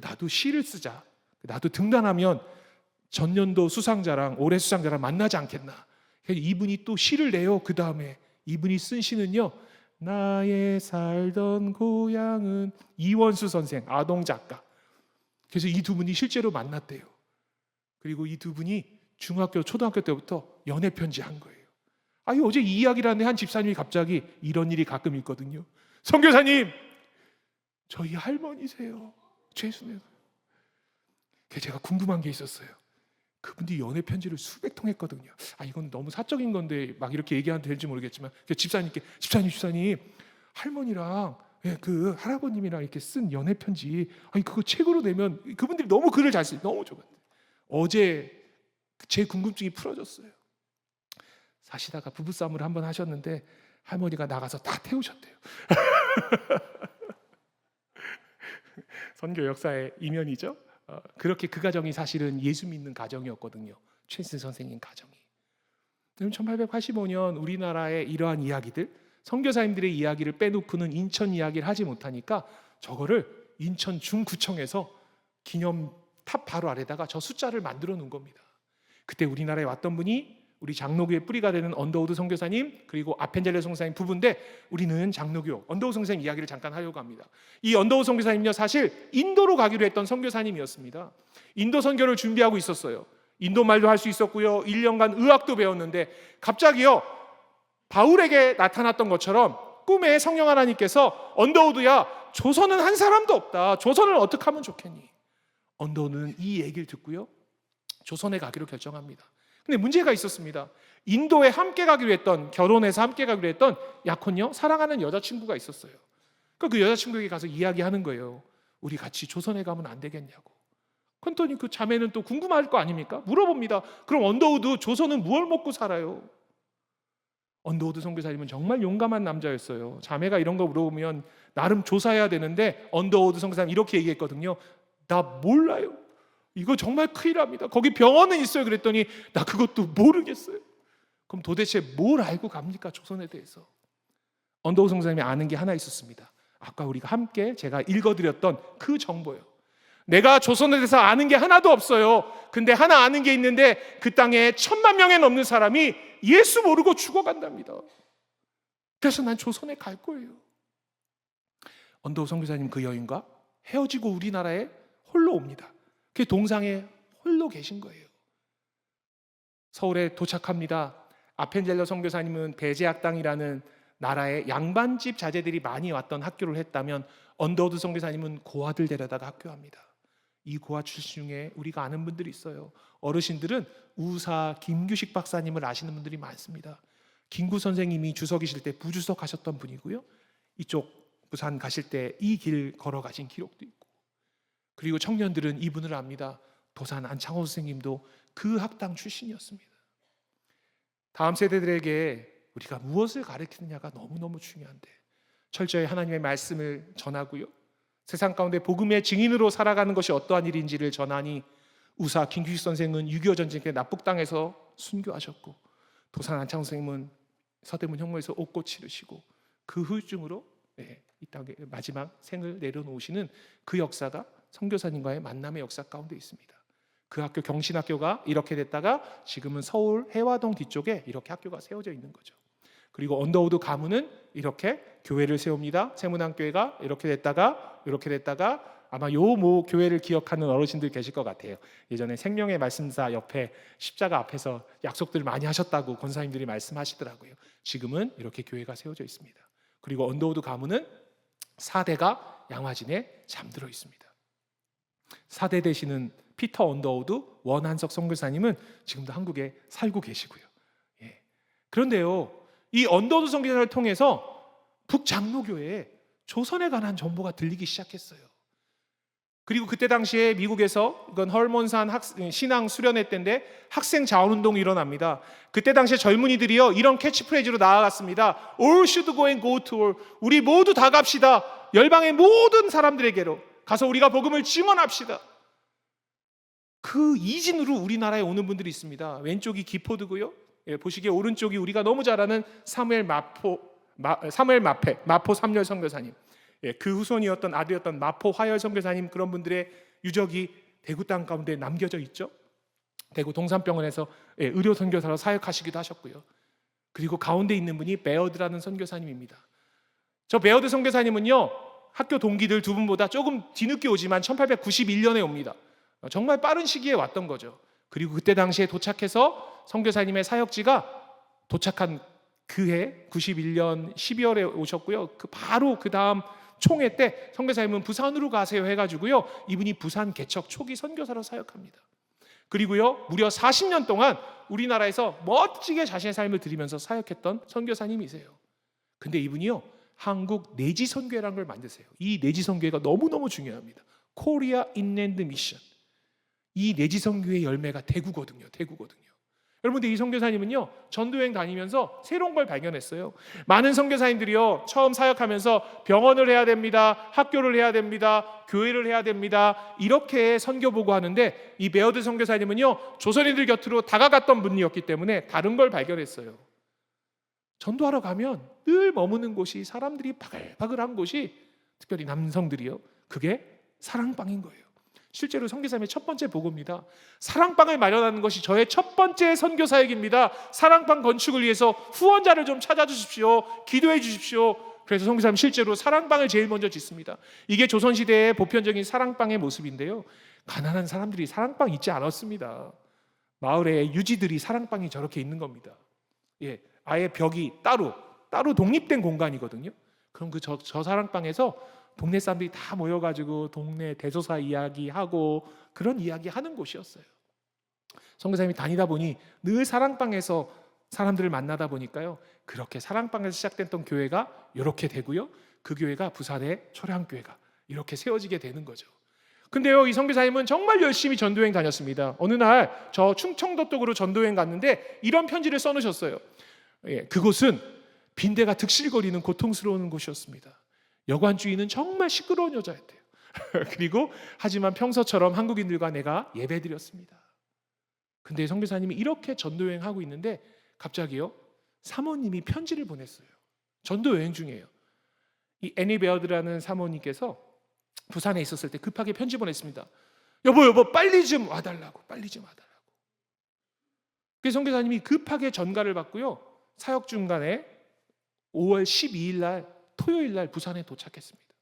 나도 시를 쓰자, 나도 등단하면 전년도 수상자랑 올해 수상자랑 만나지 않겠나. 이분이 또 시를 내요. 그 다음에 이분이 쓴 시는요, 나의 살던 고향은, 이원수 선생, 아동 작가. 그래서 이 두 분이 실제로 만났대요. 그리고 이 두 분이 중학교, 초등학교 때부터 연애 편지 한 거예요. 어제 이 이야기를 하는데 한 집사님이 갑자기, 이런 일이 가끔 있거든요, 선교사님, 저희 할머니세요, 최순애. 제가 궁금한 게 있었어요. 그분들이 연애 편지를 수백 통 했거든요. 이건 너무 사적인 건데 막 이렇게 얘기하면 될지 모르겠지만, 집사님께, 집사님, 할머니랑 그 할아버님이랑 이렇게 쓴 연애 편지, 그거 책으로 내면, 그분들이 너무 글을 잘 써요. 너무 좋았는데 어제 제 궁금증이 풀어졌어요. 사시다가 부부싸움을 한번 하셨는데 할머니가 나가서 다 태우셨대요. 선교 역사의 이면이죠. 그렇게 그 가정이 사실은 예수 믿는 가정이었거든요. 최순 선생님 가정이. 1885년 우리나라의 이러한 이야기들, 선교사님들의 이야기를 빼놓고는 인천 이야기를 하지 못하니까 저거를 인천 중구청에서 기념탑 바로 아래다가 저 숫자를 만들어 놓은 겁니다. 그때 우리나라에 왔던 분이 우리 장로교의 뿌리가 되는 언더우드 선교사님 그리고 아펜젤레 선교사님 부부인데 우리는 장로교 언더우드 선교사님 이야기를 잠깐 하려고 합니다. 이 언더우드 선교사님은요 사실 인도로 가기로 했던 선교사님이었습니다. 인도 선교를 준비하고 있었어요. 인도 말도 할 수 있었고요. 1년간 의학도 배웠는데 갑자기요 바울에게 나타났던 것처럼 꿈에 성령 하나님께서 언더우드야 조선은 한 사람도 없다. 조선을 어떻게 하면 좋겠니? 언더우드는 이 얘기를 듣고요 조선에 가기로 결정합니다. 근데 문제가 있었습니다. 인도에 함께 가기로 했던 결혼해서 함께 가기로 했던 약혼녀 사랑하는 여자친구가 있었어요. 그 여자친구에게 가서 이야기하는 거예요. 우리 같이 조선에 가면 안 되겠냐고. 그랬더니 그 자매는 또 궁금할 거 아닙니까? 물어봅니다. 그럼 언더우드 조선은 무얼 먹고 살아요? 언더우드 선교사님은 정말 용감한 남자였어요. 자매가 이런 거 물어보면 나름 조사해야 되는데 언더우드 선교사님 이렇게 얘기했거든요. 나 몰라요. 이거 정말 큰일 납니다. 거기 병원은 있어요. 그랬더니 나 그것도 모르겠어요. 그럼 도대체 뭘 알고 갑니까? 조선에 대해서. 언더우드 선교사님이 아는 게 하나 있었습니다. 아까 우리가 함께 제가 읽어드렸던 그 정보요. 내가 조선에 대해서 아는 게 하나도 없어요. 근데 하나 아는 게 있는데 그 땅에 1000만 명에 넘는 사람이 예수 모르고 죽어간답니다. 그래서 난 조선에 갈 거예요. 언더우드 선교사님 그 여인과 헤어지고 우리나라에 홀로 옵니다. 그 동상에 홀로 계신 거예요. 서울에 도착합니다. 아펜젤러 선교사님은 배제학당이라는 나라의 양반집 자제들이 많이 왔던 학교를 했다면 언더우드 선교사님은 고아들 데려다가 학교합니다. 이 고아 출신 중에 우리가 아는 분들이 있어요. 어르신들은 우사 김규식 박사님을 아시는 분들이 많습니다. 김구 선생님이 주석이실 때 부주석 하셨던 분이고요. 이쪽 부산 가실 때 이 길 걸어가신 기록도 있고, 그리고 청년들은 이분을 압니다. 도산 안창호 선생님도 그 학당 출신이었습니다. 다음 세대들에게 우리가 무엇을 가르치느냐가 너무너무 중요한데 철저히 하나님의 말씀을 전하고요, 세상 가운데 복음의 증인으로 살아가는 것이 어떠한 일인지를 전하니 우사 김규식 선생은 6.25 전쟁 때 납북당에서 순교하셨고, 도산 안창호 선생님은 서대문 혁명에서 옥고 치르시고, 그 후유증으로 이 땅에 마지막 생을 내려놓으시는 그 역사가 선교사님과의 만남의 역사 가운데 있습니다. 그 학교 경신학교가 이렇게 됐다가 지금은 서울 해화동 뒤쪽에 이렇게 학교가 세워져 있는 거죠. 그리고 언더우드 가문은 이렇게 교회를 세웁니다. 세문안교회가 이렇게 됐다가 아마 요 교회를 기억하는 어르신들 계실 것 같아요. 예전에 생명의 말씀사 옆에 십자가 앞에서 약속들을 많이 하셨다고 권사님들이 말씀하시더라고요. 지금은 이렇게 교회가 세워져 있습니다. 그리고 언더우드 가문은 4대가 양화진에 잠들어 있습니다. 4대 되시는 피터 언더우드 원한석 선교사님은 지금도 한국에 살고 계시고요. 그런데요, 이 언더우드 선교사를 통해서 북장로교회에 조선에 관한 정보가 들리기 시작했어요. 그리고 그때 당시에 미국에서 이건 헐몬산 신앙 수련회 때인데 학생 자원운동이 일어납니다. 그때 당시에 젊은이들이요 이런 캐치프레이즈로 나아갔습니다. All should go and go to all. 우리 모두 다 갑시다. 열방의 모든 사람들에게로 가서 우리가 복음을 증언합시다. 그 이진으로 우리나라에 오는 분들이 있습니다. 왼쪽이 기포드고요. 보시기에 오른쪽이 우리가 너무 잘 아는 사무엘 마포 3열 선교사님. 그 후손이었던 아들이었던 마포 화열 선교사님, 그런 분들의 유적이 대구 땅 가운데 남겨져 있죠. 대구 동산병원에서 의료 선교사로 사역하시기도 하셨고요. 그리고 가운데 있는 분이 베어드라는 선교사님입니다. 저 베어드 선교사님은요 학교 동기들 두 분보다 조금 뒤늦게 오지만 1891년에 옵니다. 정말 빠른 시기에 왔던 거죠. 그리고 그때 당시에 도착해서 선교사님의 사역지가 도착한 그해 91년 12월에 오셨고요. 바로 그 다음 총회 때 선교사님은 부산으로 가세요 해가지고요 이분이 부산 개척 초기 선교사로 사역합니다. 그리고요 무려 40년 동안 우리나라에서 멋지게 자신의 삶을 드리면서 사역했던 선교사님이세요. 근데 이분이요 한국 내지 선교회라는 걸 만드세요. 이 내지 선교회가 너무너무 중요합니다. 코리아 인랜드 미션. 이 내지 선교회의 열매가 대구거든요. 여러분들 이 선교사님은요 전도여행 다니면서 새로운 걸 발견했어요. 많은 선교사님들이요 처음 사역하면서 병원을 해야 됩니다, 학교를 해야 됩니다, 교회를 해야 됩니다, 이렇게 선교 보고하는데 이 베어드 선교사님은요 조선인들 곁으로 다가갔던 분이었기 때문에 다른 걸 발견했어요. 전도하러 가면 늘 머무는 곳이, 사람들이 바글바글한 곳이, 특별히 남성들이요, 그게 사랑방인 거예요. 실제로 선교사님의 첫 번째 보고입니다. 사랑방을 마련하는 것이 저의 첫 번째 선교 사역입니다. 사랑방 건축을 위해서 후원자를 좀 찾아주십시오. 기도해 주십시오. 그래서 선교사님 실제로 사랑방을 제일 먼저 짓습니다. 이게 조선시대의 보편적인 사랑방의 모습인데요, 가난한 사람들이 사랑방 있지 않았습니다. 마을에 유지들이 사랑방이 저렇게 있는 겁니다. 예, 아예 벽이 따로 독립된 공간이거든요. 그럼 저 사랑방에서 동네 사람들이 다 모여가지고 동네 대소사 이야기하고 그런 이야기 하는 곳이었어요. 선교사님이 다니다 보니 늘 사랑방에서 사람들을 만나다 보니까요, 그렇게 사랑방에서 시작됐던 교회가 이렇게 되고요, 그 교회가 부산의 초량교회가 이렇게 세워지게 되는 거죠. 근데요, 이 선교사님은 정말 열심히 전도여행 다녔습니다. 어느 날 저 충청도 쪽으로 전도여행 갔는데 이런 편지를 써놓으셨어요. 예, 그곳은 빈대가 득실거리는 고통스러운 곳이었습니다. 여관 주인은 정말 시끄러운 여자였대요. 그리고 하지만 평소처럼 한국인들과 내가 예배드렸습니다. 근데 선교사님이 이렇게 전도여행하고 있는데 갑자기요, 사모님이 편지를 보냈어요. 전도여행 중이에요. 이 애니 베어드라는 사모님께서 부산에 있었을 때 급하게 편지 보냈습니다. 여보 빨리 좀 와달라고. 그래서 선교사님이 급하게 전가를 받고요, 사역 중간에 5월 12일 날 토요일 날 부산에 도착했습니다.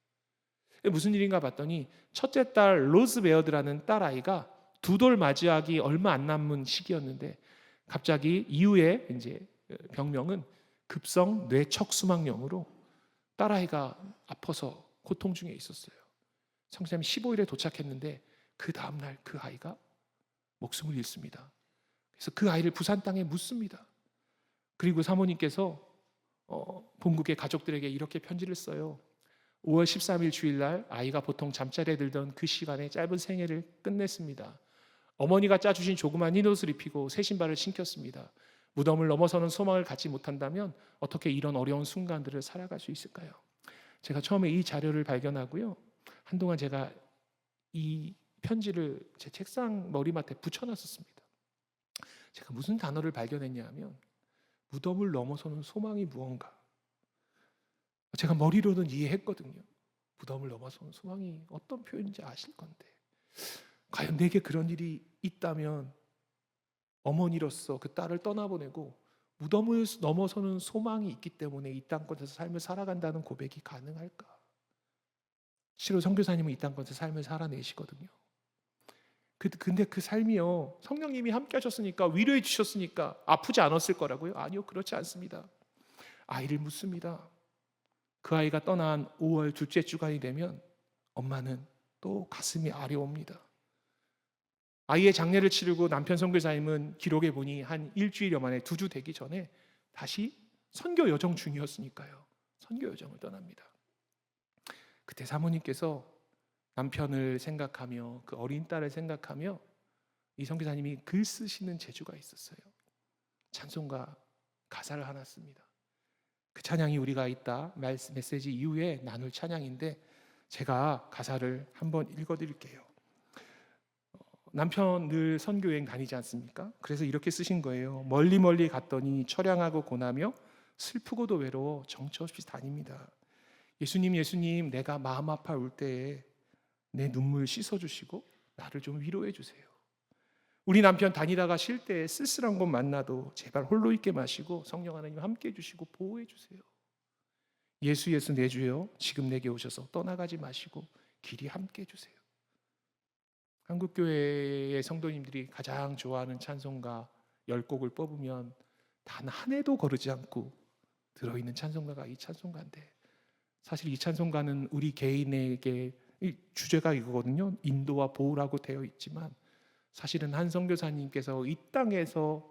무슨 일인가 봤더니 첫째 딸 로즈 베어드라는 딸 아이가 2돌 맞이하기 얼마 안 남은 시기였는데 갑자기 이후에 이제 병명은 급성 뇌척수막염으로 딸 아이가 아파서 고통 중에 있었어요. 선교사님이 15일에 도착했는데 그 다음 날 그 아이가 목숨을 잃습니다. 그래서 그 아이를 부산 땅에 묻습니다. 그리고 사모님께서 본국의 가족들에게 이렇게 편지를 써요. 5월 13일 주일날 아이가 보통 잠자리에 들던 그 시간에 짧은 생애를 끝냈습니다. 어머니가 짜주신 조그만 흰옷을 입히고 새 신발을 신겼습니다. 무덤을 넘어서는 소망을 갖지 못한다면 어떻게 이런 어려운 순간들을 살아갈 수 있을까요? 제가 처음에 이 자료를 발견하고요, 한동안 제가 이 편지를 제 책상 머리맡에 붙여놨었습니다. 제가 무슨 단어를 발견했냐 하면 무덤을 넘어서는 소망이 무언가. 제가 머리로는 이해했거든요. 무덤을 넘어서는 소망이 어떤 표현인지 아실 건데, 과연 내게 그런 일이 있다면 어머니로서 그 딸을 떠나보내고 무덤을 넘어서는 소망이 있기 때문에 이 땅권에서 삶을 살아간다는 고백이 가능할까? 실로 선교사님은 이 땅권에서 삶을 살아내시거든요. 근데 그 삶이요, 성령님이 함께 하셨으니까, 위로해 주셨으니까 아프지 않았을 거라고요? 아니요, 그렇지 않습니다. 아이를 묻습니다. 그 아이가 떠난 5월 둘째 주간이 되면 엄마는 또 가슴이 아려옵니다. 아이의 장례를 치르고 남편 선교사님은 기록에 보니 한 일주일여 만에 2주 되기 전에 다시 선교 여정 중이었으니까요, 선교 여정을 떠납니다. 그때 사모님께서 남편을 생각하며 그 어린 딸을 생각하며 이 선교사님이 글 쓰시는 재주가 있었어요. 찬송가 가사를 하나 씁니다. 그 찬양이 우리가 이따 메시지 이후에 나눌 찬양인데 제가 가사를 한번 읽어드릴게요. 남편 늘 선교여행 다니지 않습니까? 그래서 이렇게 쓰신 거예요. 멀리 갔더니 처량하고 고나며 슬프고도 외로워 정처 없이 다닙니다. 예수님 내가 마음 아파 울 때에 내 눈물 씻어주시고 나를 좀 위로해 주세요. 우리 남편 다니다가 쉴 때 쓸쓸한 곳 만나도 제발 홀로 있게 마시고 성령 하나님 함께 해주시고 보호해 주세요. 예수 내 주여 지금 내게 오셔서 떠나가지 마시고 길이 함께 해주세요. 한국교회의 성도님들이 가장 좋아하는 찬송가 10곡을 뽑으면 단 한 해도 거르지 않고 들어있는 찬송가가 이 찬송가인데, 사실 이 찬송가는 우리 개인에게 주제가 이거거든요. 인도와 보호라고 되어 있지만 사실은 한 선교사님께서 이 땅에서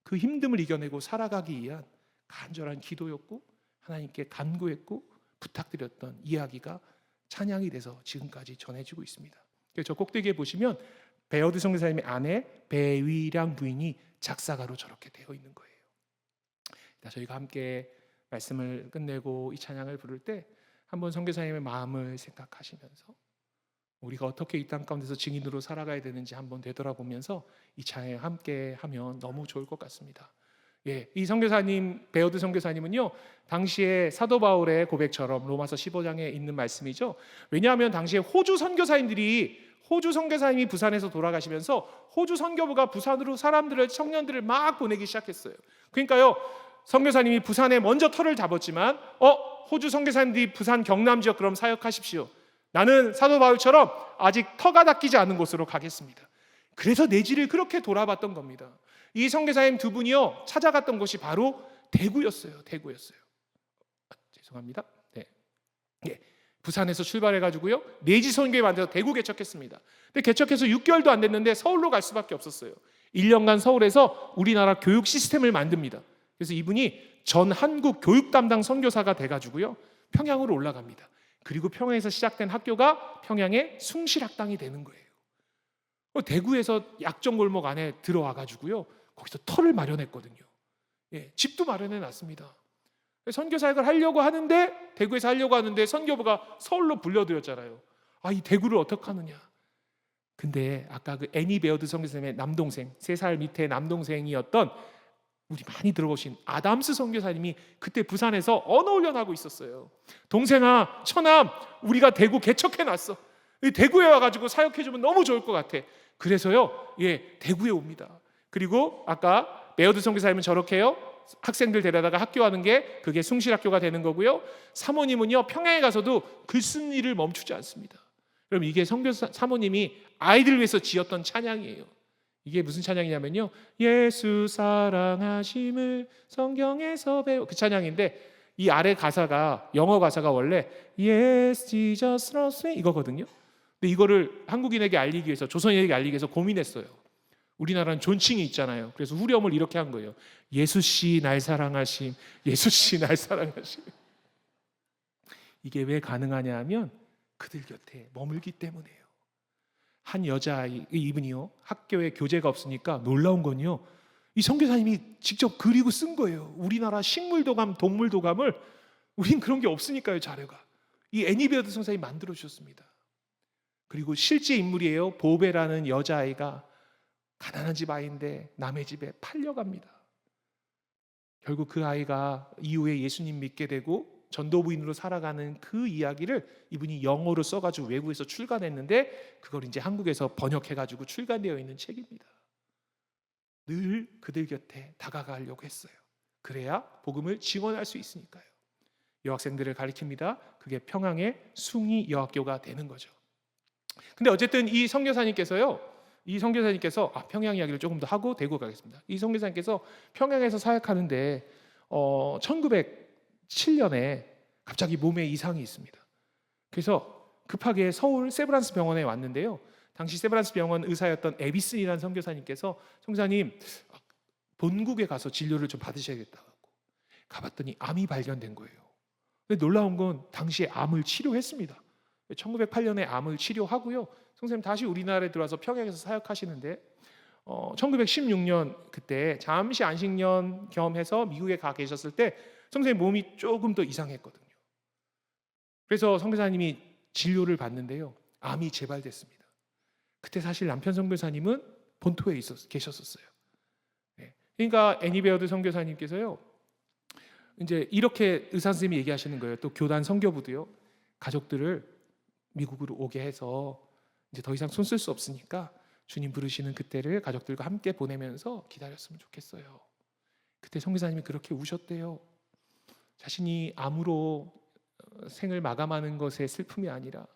그 힘듦을 이겨내고 살아가기 위한 간절한 기도였고 하나님께 간구했고 부탁드렸던 이야기가 찬양이 돼서 지금까지 전해지고 있습니다. 그래서 저 꼭대기에 보시면 베어드 선교사님의 아내 배위량 부인이 작사가로 저렇게 되어 있는 거예요. 저희가 함께 말씀을 끝내고 이 찬양을 부를 때 한번 선교사님의 마음을 생각하시면서 우리가 어떻게 이 땅 가운데서 증인으로 살아가야 되는지 한번 되돌아보면서 이 찬양 함께 하면 너무 좋을 것 같습니다. 예, 이 선교사님, 베어드 선교사님은요, 당시에 사도 바울의 고백처럼 로마서 15장에 있는 말씀이죠. 왜냐하면 당시에 호주 선교사님들이 호주 선교사님이 부산에서 돌아가시면서 호주 선교부가 부산으로 사람들을, 청년들을 막 보내기 시작했어요. 그러니까요, 선교사님이 부산에 먼저 터를 잡았지만 호주 선교사님들이 부산 경남 지역 그럼 사역하십시오. 나는 사도 바울처럼 아직 터가 닦이지 않은 곳으로 가겠습니다. 그래서 내지를 그렇게 돌아봤던 겁니다. 이 선교사님 두 분이요, 찾아갔던 곳이 바로 대구였어요. 죄송합니다. 네. 예. 부산에서 출발해가지고요, 내지 선교회 만들어서 대구 개척했습니다. 근데 개척해서 6개월도 안 됐는데 서울로 갈 수밖에 없었어요. 1년간 서울에서 우리나라 교육 시스템을 만듭니다. 그래서 이분이 전 한국 교육 담당 선교사가 돼가지고요, 평양으로 올라갑니다. 그리고 평양에서 시작된 학교가 평양의 숭실학당이 되는 거예요. 대구에서 약정골목 안에 들어와가지고요, 거기서 터를 마련했거든요. 예, 집도 마련해 놨습니다. 선교사역을 하려고 하는데, 대구에서 하려고 하는데 선교부가 서울로 불려드렸잖아요. 이 대구를 어떻게 하느냐. 근데 아까 그 애니 베어드 선교사님의 남동생, 3살 밑에 남동생이었던 우리 많이 들어보신 아담스 선교사님이 그때 부산에서 언어훈련하고 있었어요. 동생아, 처남, 우리가 대구 개척해놨어. 대구에 와가지고 사역해주면 너무 좋을 것 같아. 그래서요, 대구에 옵니다. 그리고 아까 베어드 선교사님은 저렇게요, 학생들 데려다가 학교 하는 게 그게 숭실학교가 되는 거고요. 사모님은요, 평양에 가서도 글 쓰는 일을 멈추지 않습니다. 그럼 이게 선교사 사모님이 아이들 위해서 지었던 찬양이에요. 이게 무슨 찬양이냐면요, 예수 사랑하심을 성경에서 배워, 그 찬양인데, 이 아래 가사가, 영어 가사가 원래 Yes, Jesus loves me 이거거든요. 근데 이거를 한국인에게 알리기 위해서, 조선인에게 알리기 위해서 고민했어요. 우리나라는 존칭이 있잖아요. 그래서 후렴을 이렇게 한 거예요. 예수씨 날 사랑하심, 예수씨 날 사랑하심. 이게 왜 가능하냐 하면 그들 곁에 머물기 때문이에요. 한 여자아이, 이분이요, 학교에 교재가 없으니까 놀라운 건요, 이 선교사님이 직접 그리고 쓴 거예요. 우리나라 식물도감, 동물도감을, 우린 그런 게 없으니까요, 자료가. 이 애니 베어드 선생님이 만들어 주셨습니다. 그리고 실제 인물이에요. 보베라는 여자아이가 가난한 집 아이인데 남의 집에 팔려갑니다. 결국 그 아이가 이후에 예수님 믿게 되고 전도부인으로 살아가는 그 이야기를 이분이 영어로 써가지고 외국에서 출간했는데, 그걸 이제 한국에서 번역해가지고 출간되어 있는 책입니다. 늘 그들 곁에 다가가려고 했어요. 그래야 복음을 증언할 수 있으니까요. 여학생들을 가리킵니다. 그게 평양의 숭이 여학교가 되는 거죠. 근데 어쨌든 이 선교사님께서 평양 이야기를 조금 더 하고 대구 가겠습니다. 이 선교사님께서 평양에서 사역하는데 1907년에 갑자기 몸에 이상이 있습니다. 그래서 급하게 서울 세브란스 병원에 왔는데요. 당시 세브란스 병원 의사였던 에비슨이라는 선교사님께서, 선교사님 본국에 가서 진료를 좀 받으셔야겠다고 가봤더니 암이 발견된 거예요. 근데 놀라운 건 당시에 암을 치료했습니다. 1908년에 암을 치료하고요, 선생님 다시 우리나라에 들어와서 평양에서 사역하시는데 1916년 그때 잠시 안식년 겸해서 미국에 가 계셨을 때 선생님 몸이 조금 더 이상했거든요. 그래서 선교사님이 진료를 받는데요, 암이 재발됐습니다. 그때 사실 남편 선교사님은 본토에 계셨었어요. 그러니까 애니 베어드 선교사님께서요, 이제 이렇게 의사 선생님이 얘기하시는 거예요. 또 교단 선교부도요, 가족들을 미국으로 오게 해서 이제 더 이상 손 쓸 수 없으니까 주님 부르시는 그때를 가족들과 함께 보내면서 기다렸으면 좋겠어요. 그때 선교사님이 그렇게 우셨대요. 자신이 암으로 생을 마감하는 것의 슬픔이 아니라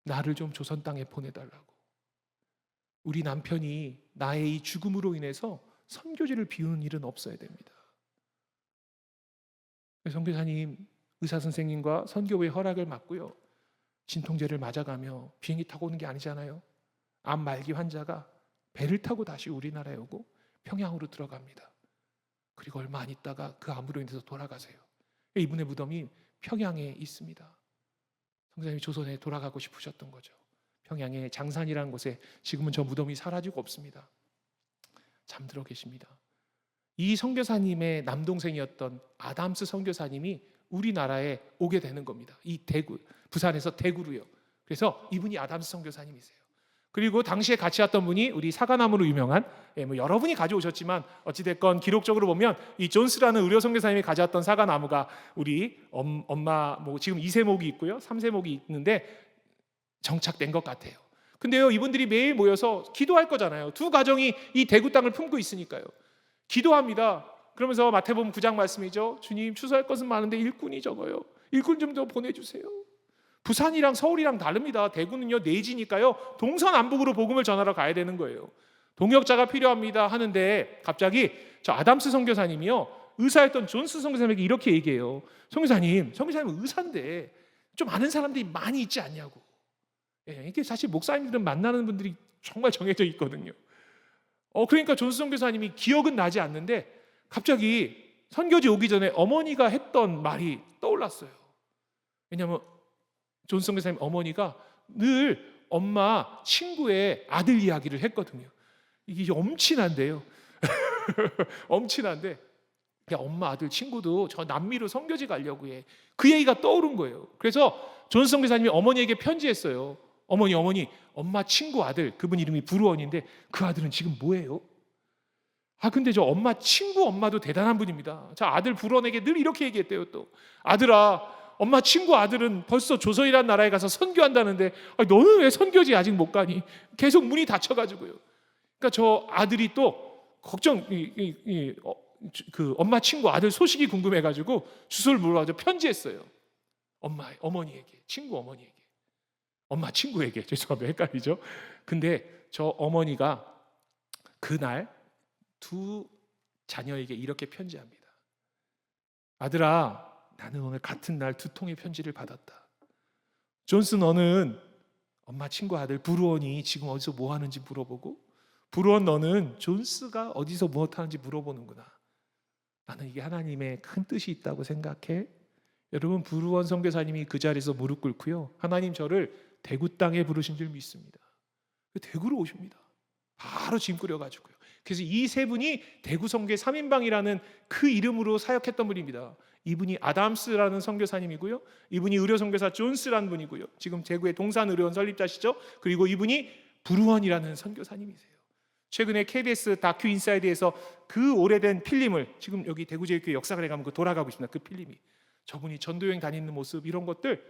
나를 좀 조선 땅에 보내달라고. 우리 남편이 나의 이 죽음으로 인해서 선교지를 비우는 일은 없어야 됩니다. 선교사님, 의사 선생님과 선교부의 허락을 받고요, 진통제를 맞아가며 비행기 타고 오는 게 아니잖아요. 암 말기 환자가 배를 타고 다시 우리나라에 오고 평양으로 들어갑니다. 그리고 얼마 안 있다가 그 암으로 인해서 돌아가세요. 이분의 무덤이 평양에 있습니다. 선교사님이 조선에 돌아가고 싶으셨던 거죠. 평양의 장산이라는 곳에 지금은 저 무덤이 사라지고 없습니다. 잠들어 계십니다. 이 선교사님의 남동생이었던 아담스 선교사님이 우리나라에 오게 되는 겁니다. 이 대구, 부산에서 대구로요. 그래서 이분이 아담스 선교사님이세요. 그리고 당시에 같이 왔던 분이 우리 사과나무로 유명한, 여러분이 가져오셨지만 어찌됐건 기록적으로 보면 이 존스라는 의료 선교사님이 가져왔던 사과나무가 우리 엄마 지금 2세목이 있고요, 3세목이 있는데 정착된 것 같아요. 근데요, 이분들이 매일 모여서 기도할 거잖아요. 두 가정이 이 대구 땅을 품고 있으니까요. 기도합니다. 그러면서 마태복음 9장 말씀이죠. 주님, 추수할 것은 많은데 일꾼이 적어요. 일꾼 좀 더 보내주세요. 부산이랑 서울이랑 다릅니다. 대구는요, 내지니까요, 동서남북으로 복음을 전하러 가야 되는 거예요. 동역자가 필요합니다 하는데 갑자기 저 아담스 선교사님이요, 의사였던 존스 선교사님에게 이렇게 얘기해요. 선교사님 의사인데 좀 아는 사람들이 많이 있지 않냐고. 예, 이게 사실 목사님들은 만나는 분들이 정말 정해져 있거든요. 그러니까 존스 선교사님이 기억은 나지 않는데 갑자기 선교지 오기 전에 어머니가 했던 말이 떠올랐어요. 왜냐하면 존스 선교사님 어머니가 늘 엄마 친구의 아들 이야기를 했거든요. 이게 엄친한데요. 엄친한데, 야, 엄마 아들 친구도 저 남미로 선교지 가려고 해. 그 얘기가 떠오른 거예요. 그래서 존스 선교사님이 어머니에게 편지했어요. 어머니, 엄마 친구 아들, 그분 이름이 브루언인데 그 아들은 지금 뭐예요? 근데 저 엄마 친구 엄마도 대단한 분입니다. 저 아들 브루언에게 늘 이렇게 얘기했대요. 또 아들아, 엄마 친구 아들은 벌써 조선이라는 나라에 가서 선교한다는데 너는 왜 선교지 아직 못 가니? 계속 문이 닫혀가지고요. 그러니까 저 아들이 또 걱정, 그 엄마 친구 아들 소식이 궁금해가지고 주소를 물어가지고 편지했어요. 어머니에게, 친구 어머니에게, 엄마 친구에게. 죄송합니다, 헷갈리죠? 근데 저 어머니가 그날 두 자녀에게 이렇게 편지합니다. 아들아, 나는 오늘 같은 날 두 통의 편지를 받았다. 존스, 너는 엄마 친구 아들 브루언이 지금 어디서 뭐 하는지 물어보고, 브루언 너는 존스가 어디서 무엇 하는지 물어보는구나. 나는 이게 하나님의 큰 뜻이 있다고 생각해. 여러분, 브루언 선교사님이 그 자리에서 무릎 꿇고요, 하나님 저를 대구 땅에 부르신 줄 믿습니다. 대구로 오십니다. 바로 짐 끌어가지고요. 그래서 이 세 분이 대구 선교의 3인방이라는 그 이름으로 사역했던 분입니다. 이분이 아담스라는 선교사님이고요, 이분이 의료 선교사 존스라는 분이고요, 지금 대구의 동산 의료원 설립자시죠. 그리고 이분이 브루언이라는 선교사님이세요. 최근에 KBS 다큐 인사이드에서 그 오래된 필름을, 지금 여기 대구제일교회 역사관에 가면 그 돌아가고 있습니다. 그 필름이, 저분이 전도여행 다니는 모습 이런 것들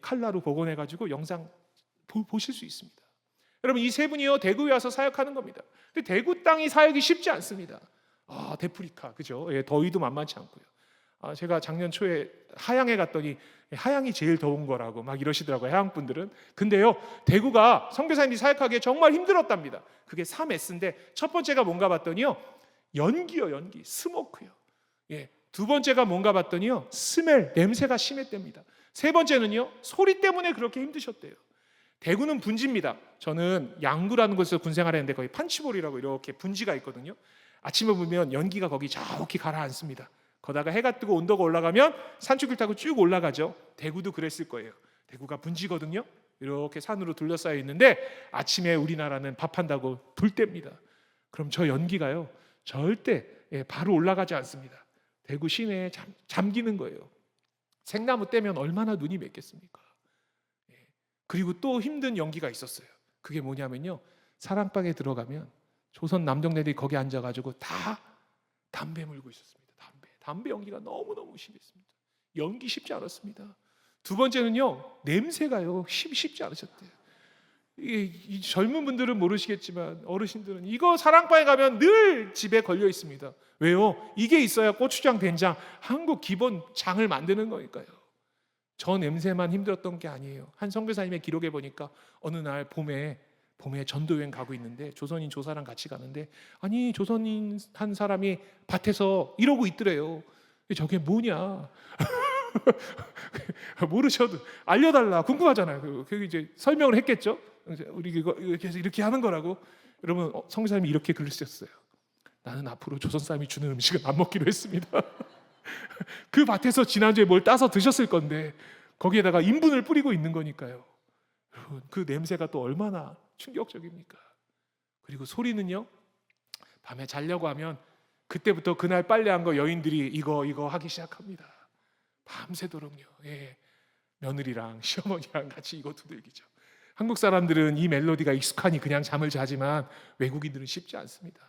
칼라로 복원해가지고 영상 보실 수 있습니다. 여러분, 이 세 분이요 대구에 와서 사역하는 겁니다. 근데 대구 땅이 사역이 쉽지 않습니다. 데프리카, 그죠? 더위도 만만치 않고요. 제가 작년 초에 하양에 갔더니 하양이 제일 더운 거라고 막 이러시더라고요, 하양 분들은. 근데요, 대구가 선교사님이 사역하기에 정말 힘들었답니다. 그게 3S인데 첫 번째가 뭔가 봤더니요, 연기요, 연기, 스모크요. 두 번째가 뭔가 봤더니요, 스멜, 냄새가 심했답니다. 세 번째는요, 소리 때문에 그렇게 힘드셨대요. 대구는 분지입니다. 저는 양구라는 곳에서 군생활했는데 거기 판치볼이라고 이렇게 분지가 있거든요. 아침에 보면 연기가 거기 저기 가라앉습니다. 거다가 해가 뜨고 온도가 올라가면 산줄길 타고 쭉 올라가죠. 대구도 그랬을 거예요. 대구가 분지거든요. 이렇게 산으로 둘러싸여 있는데 아침에 우리나라는 밥한다고 불 뗍니다. 그럼 저 연기가요, 절대 바로 올라가지 않습니다. 대구 시내에 잠기는 거예요. 생나무 떼면 얼마나 눈이 맺겠습니까? 그리고 또 힘든 연기가 있었어요. 그게 뭐냐면요, 사랑방에 들어가면 조선 남정네들이 거기 앉아가지고 다 담배 물고 있었습니다. 담배 연기가 너무너무 심했습니다. 연기 쉽지 않았습니다. 두 번째는요, 냄새가요 쉽지 않으셨대요. 이 젊은 분들은 모르시겠지만 어르신들은 이거 사랑방에 가면 늘 집에 걸려 있습니다. 왜요? 이게 있어야 고추장, 된장, 한국 기본 장을 만드는 거니까요. 저 냄새만 힘들었던 게 아니에요. 한 선교사님의 기록에 보니까 어느 날 봄에 전도여행 가고 있는데 조선인 조사랑 같이 가는데, 아니 조선인 한 사람이 밭에서 이러고 있더래요. 저게 뭐냐? 모르셔도 알려달라, 궁금하잖아요. 그 이제 설명을 했겠죠. 우리 이거 이렇게 하는 거라고. 여러분, 선교사님이 이렇게 글을 쓰셨어요. 나는 앞으로 조선 사람이 주는 음식은 안 먹기로 했습니다. 그 밭에서 지난주에 뭘 따서 드셨을 건데 거기에다가 인분을 뿌리고 있는 거니까요. 여러분, 그 냄새가 또 얼마나 충격적입니까? 그리고 소리는요, 밤에 자려고 하면 그때부터 그날 빨래한 거 여인들이 이거 하기 시작합니다. 밤새도록요. 며느리랑 시어머니랑 같이 이거 두들기죠. 한국 사람들은 이 멜로디가 익숙하니 그냥 잠을 자지만 외국인들은 쉽지 않습니다.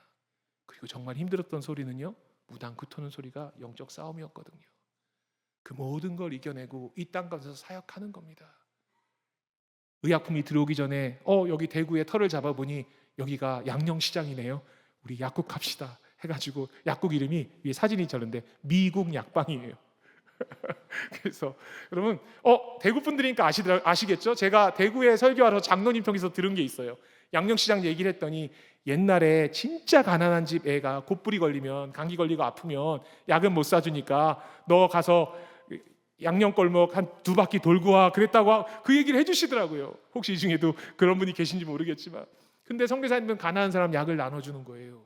그리고 정말 힘들었던 소리는요, 무당 구토는 소리가 영적 싸움이었거든요. 그 모든 걸 이겨내고 이 땅 가운데서 사역하는 겁니다. 의약품이 들어오기 전에 여기 대구에 터를 잡아보니 여기가 양령시장이네요. 우리 약국 갑시다 해가지고 약국 이름이 위에 사진이 있었는데 미국 약방이에요. 그래서 여러분 대구 분들이니까 아시겠죠? 제가 대구에 설교하러 장로님 통해서 들은 게 있어요. 양령시장 얘기를 했더니 옛날에 진짜 가난한 집 애가 곧불이 걸리면 감기 걸리고 아프면 약은 못 사주니까 너 가서 양령골목 한 2바퀴 돌고 와 그랬다고 그 얘기를 해주시더라고요. 혹시 이 중에도 그런 분이 계신지 모르겠지만 근데 선교사님은 가난한 사람 약을 나눠주는 거예요.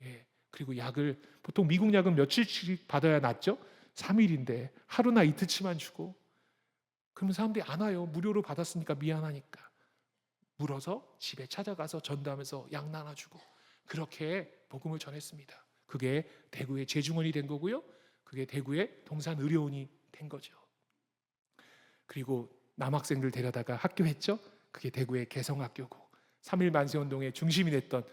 예. 그리고 약을 보통 미국 약은 며칠씩 받아야 낫죠? 3일인데 하루나 이틀치만 주고 그러면 사람들이 안 와요. 무료로 받았으니까 미안하니까 물어서 집에 찾아가서 전도하면서 약 나눠주고 그렇게 복음을 전했습니다. 그게 대구의 재중원이 된 거고요. 그게 대구의 동산의료원이 된 거죠. 그리고 남학생들 데려다가 학교했죠. 그게 대구의 개성학교고 3.1 만세운동의 중심이 됐던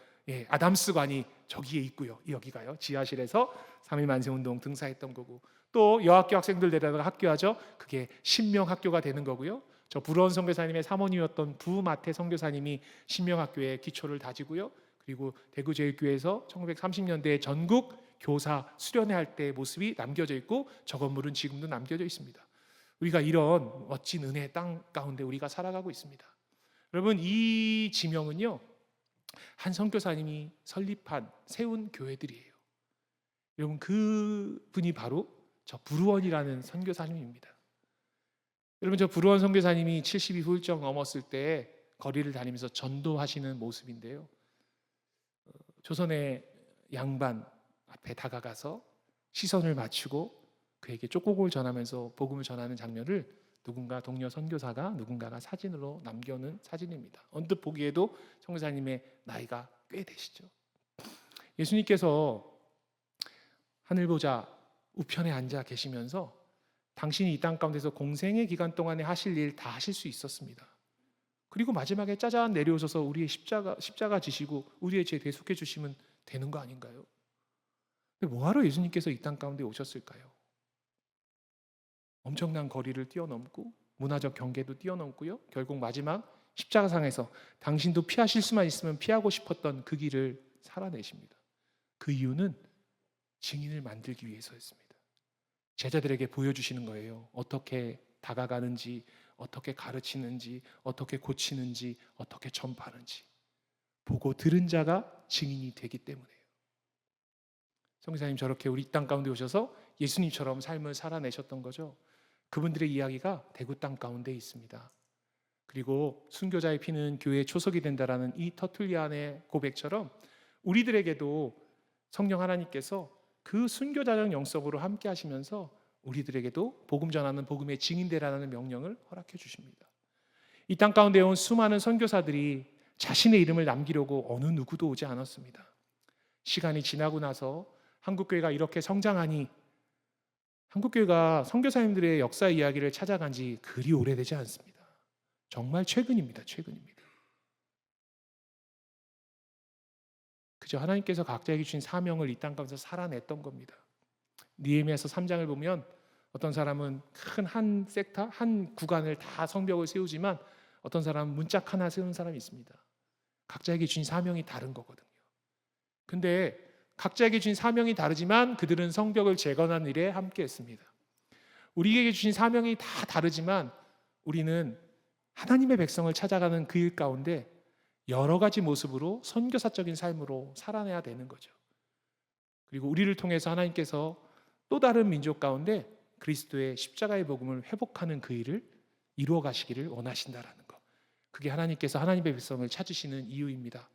아담스관이 저기에 있고요. 여기가요. 지하실에서 3.1 만세운동 등사했던 거고 또 여학교 학생들 데려다가 학교하죠. 그게 신명학교가 되는 거고요. 저 부러운 선교사님의 사모님이었던 부마태 선교사님이 신명학교의 기초를 다지고요. 그리고 대구제일교회에서 1930년대 전국 교사 수련회 할 때의 모습이 남겨져 있고 저 건물은 지금도 남겨져 있습니다. 우리가 이런 멋진 은혜의 땅 가운데 우리가 살아가고 있습니다. 여러분 이 지명은요 한 선교사님이 설립한 세운 교회들이에요. 여러분 그분이 바로 저 부르원이라는 선교사님입니다. 여러분 저 부르원 선교사님이 70이 훌쩍 넘었을 때 거리를 다니면서 전도하시는 모습인데요. 조선의 양반 앞에 다가가서 시선을 맞추고 그에게 쪽곡을 전하면서 복음을 전하는 장면을 누군가 동료 선교사가 누군가가 사진으로 남겨놓은 사진입니다. 언뜻 보기에도 선교사님의 나이가 꽤 되시죠. 예수님께서 하늘 보자 우편에 앉아 계시면서 당신이 이 땅 가운데서 공생의 기간 동안에 하실 일 다 하실 수 있었습니다. 그리고 마지막에 짜잔 내려오셔서 우리의 십자가 지시고 우리의 죄 대속해 주시면 되는 거 아닌가요? 근데 뭐하러 예수님께서 이 땅 가운데 오셨을까요? 엄청난 거리를 뛰어넘고 문화적 경계도 뛰어넘고요. 결국 마지막 십자가상에서 당신도 피하실 수만 있으면 피하고 싶었던 그 길을 살아내십니다. 그 이유는 증인을 만들기 위해서였습니다. 제자들에게 보여주시는 거예요. 어떻게 다가가는지, 어떻게 가르치는지, 어떻게 고치는지, 어떻게 전파하는지 보고 들은 자가 증인이 되기 때문이에요. 성교사님 저렇게 우리 땅 가운데 오셔서 예수님처럼 삶을 살아내셨던 거죠. 그분들의 이야기가 대구 땅 가운데 있습니다. 그리고 순교자의 피는 교회의 초석이 된다라는 이 터툴리안의 고백처럼 우리들에게도 성령 하나님께서 그 순교자적 영성으로 함께 하시면서 우리들에게도 복음 전하는 복음의 증인되라는 명령을 허락해 주십니다. 이 땅 가운데 온 수많은 선교사들이 자신의 이름을 남기려고 어느 누구도 오지 않았습니다. 시간이 지나고 나서 한국교회가 이렇게 성장하니 한국교회가 선교사님들의 역사 이야기를 찾아간 지 그리 오래되지 않습니다. 정말 최근입니다. 최근입니다. 그저 하나님께서 각자에게 주신 사명을 이 땅 가운데서 살아냈던 겁니다. 느헤미야서 3장을 보면 어떤 사람은 큰 한 섹터, 한 구간을 다 성벽을 세우지만 어떤 사람은 문짝 하나 세우는 사람이 있습니다. 각자에게 주신 사명이 다른 거거든요. 근데 각자에게 주신 사명이 다르지만 그들은 성벽을 재건하는 일에 함께 했습니다. 우리에게 주신 사명이 다 다르지만 우리는 하나님의 백성을 찾아가는 그 일 가운데 여러 가지 모습으로 선교사적인 삶으로 살아내야 되는 거죠. 그리고 우리를 통해서 하나님께서 또 다른 민족 가운데 그리스도의 십자가의 복음을 회복하는 그 일을 이루어 가시기를 원하신다라는 것. 그게 하나님께서 하나님의 백성을 찾으시는 이유입니다.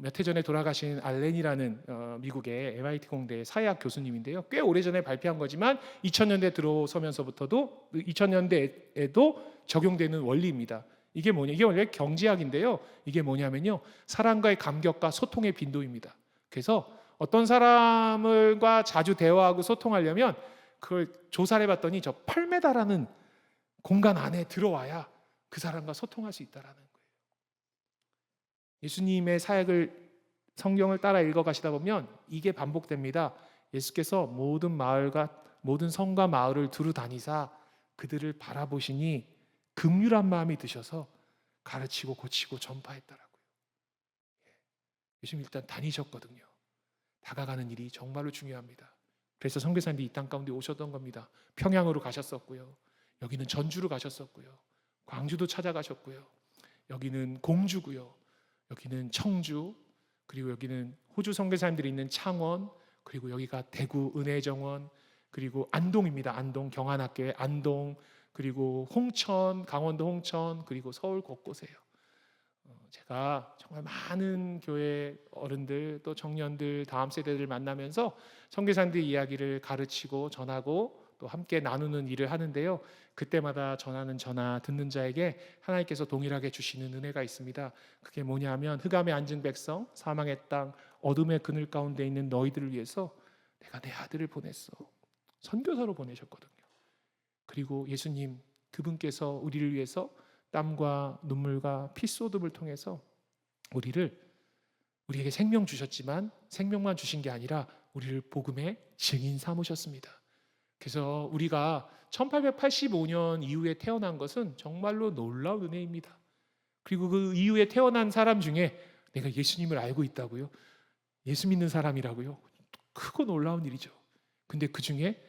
몇 해 전에 돌아가신 알렌이라는 미국의 MIT 공대 사회학 교수님인데요. 꽤 오래전에 발표한 거지만 2000년대 들어서면서부터도 2000년대에도 적용되는 원리입니다. 이게 뭐냐? 이게 원래 경제학인데요. 이게 뭐냐면요. 사람과의 감격과 소통의 빈도입니다. 그래서 어떤 사람과 자주 대화하고 소통하려면 그걸 조사를 해봤더니 저 8m라는 공간 안에 들어와야 그 사람과 소통할 수 있다라는 거예요. 예수님의 사역을 성경을 따라 읽어가시다 보면 이게 반복됩니다. 예수께서 모든 마을과 모든 성과 마을을 두루 다니사 그들을 바라보시니 긍휼한 마음이 드셔서 가르치고 고치고 전파했더라고요. 예수님 일단 다니셨거든요. 다가가는 일이 정말로 중요합니다. 그래서 선교사님들이 이 땅 가운데 오셨던 겁니다. 평양으로 가셨었고요. 여기는 전주로 가셨었고요. 광주도 찾아가셨고요. 여기는 공주고요. 여기는 청주, 그리고 여기는 호주 선교사님들이 있는 창원, 그리고 여기가 대구 은혜정원, 그리고 안동입니다. 안동 경안학교의 안동, 그리고 홍천, 강원도 홍천, 그리고 서울 곳곳에요. 제가 정말 많은 교회 어른들 또 청년들 다음 세대들 만나면서 선교사님들 이야기를 가르치고 전하고 또 함께 나누는 일을 하는데요. 그때마다 전하는 저나 듣는 자에게 하나님께서 동일하게 주시는 은혜가 있습니다. 그게 뭐냐면 흑암에 앉은 백성, 사망의 땅, 어둠의 그늘 가운데 있는 너희들을 위해서 내가 내 아들을 보냈어. 선교사로 보내셨거든요. 그리고 예수님 그분께서 우리를 위해서 땀과 눈물과 피소듭을 통해서 우리에게 생명 주셨지만 생명만 주신 게 아니라 우리를 복음의 증인 삼으셨습니다. 그래서 우리가 1885년 이후에 태어난 것은 정말로 놀라운 은혜입니다. 그리고 그 이후에 태어난 사람 중에 내가 예수님을 알고 있다고요? 예수 믿는 사람이라고요? 크고 놀라운 일이죠. 근데 그 중에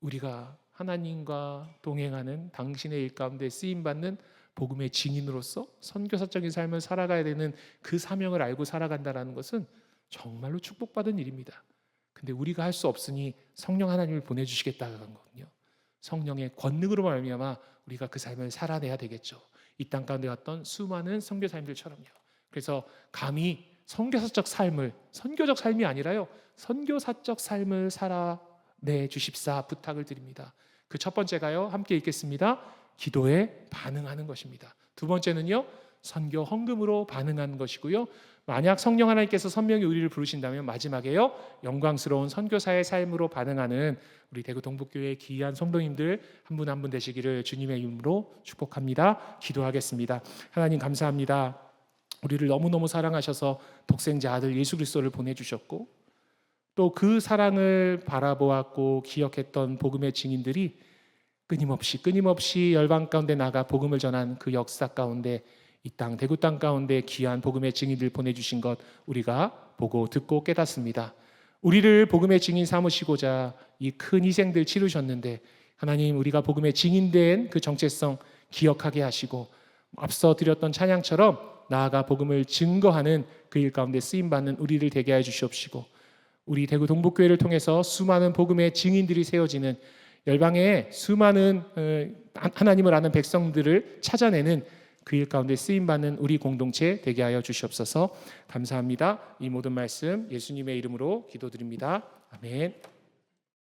우리가 하나님과 동행하는 당신의 일 가운데 쓰임받는 복음의 증인으로서 선교사적인 삶을 살아가야 되는 그 사명을 알고 살아간다는 것은 정말로 축복받은 일입니다. 근데 우리가 할 수 없으니 성령 하나님을 보내주시겠다는 거거든요. 성령의 권능으로 말미암아 우리가 그 삶을 살아내야 되겠죠. 이 땅 가운데 왔던 수많은 선교사님들처럼요. 그래서 감히 선교사적 삶을, 선교적 삶이 아니라요, 선교사적 삶을 살아내 주십사 부탁을 드립니다. 그 첫 번째가요, 함께 읽겠습니다. 기도에 반응하는 것입니다. 두 번째는요, 선교 헌금으로 반응하는 것이고요. 만약 성령 하나님께서 선명히 우리를 부르신다면 마지막에요, 영광스러운 선교사의 삶으로 반응하는 우리 대구 동북교회 귀한 성도님들 한 분 한 분 되시기를 주님의 이름으로 축복합니다. 기도하겠습니다. 하나님 감사합니다. 우리를 너무너무 사랑하셔서 독생자 아들 예수 그리스도를 보내주셨고 또 그 사랑을 바라보았고 기억했던 복음의 증인들이 끊임없이 열방 가운데 나가 복음을 전한 그 역사 가운데 이 땅 대구 땅 가운데 귀한 복음의 증인들 보내주신 것 우리가 보고 듣고 깨닫습니다. 우리를 복음의 증인 삼으시고자 이 큰 희생들 치르셨는데 하나님 우리가 복음의 증인된 그 정체성 기억하게 하시고 앞서 드렸던 찬양처럼 나아가 복음을 증거하는 그 일 가운데 쓰임받는 우리를 되게 해 주시옵시고 우리 대구 동북교회를 통해서 수많은 복음의 증인들이 세워지는 열방의 수많은 하나님을 아는 백성들을 찾아내는 그 일 가운데 쓰임받는 우리 공동체 되게 하여 주시옵소서. 감사합니다. 이 모든 말씀 예수님의 이름으로 기도드립니다. 아멘.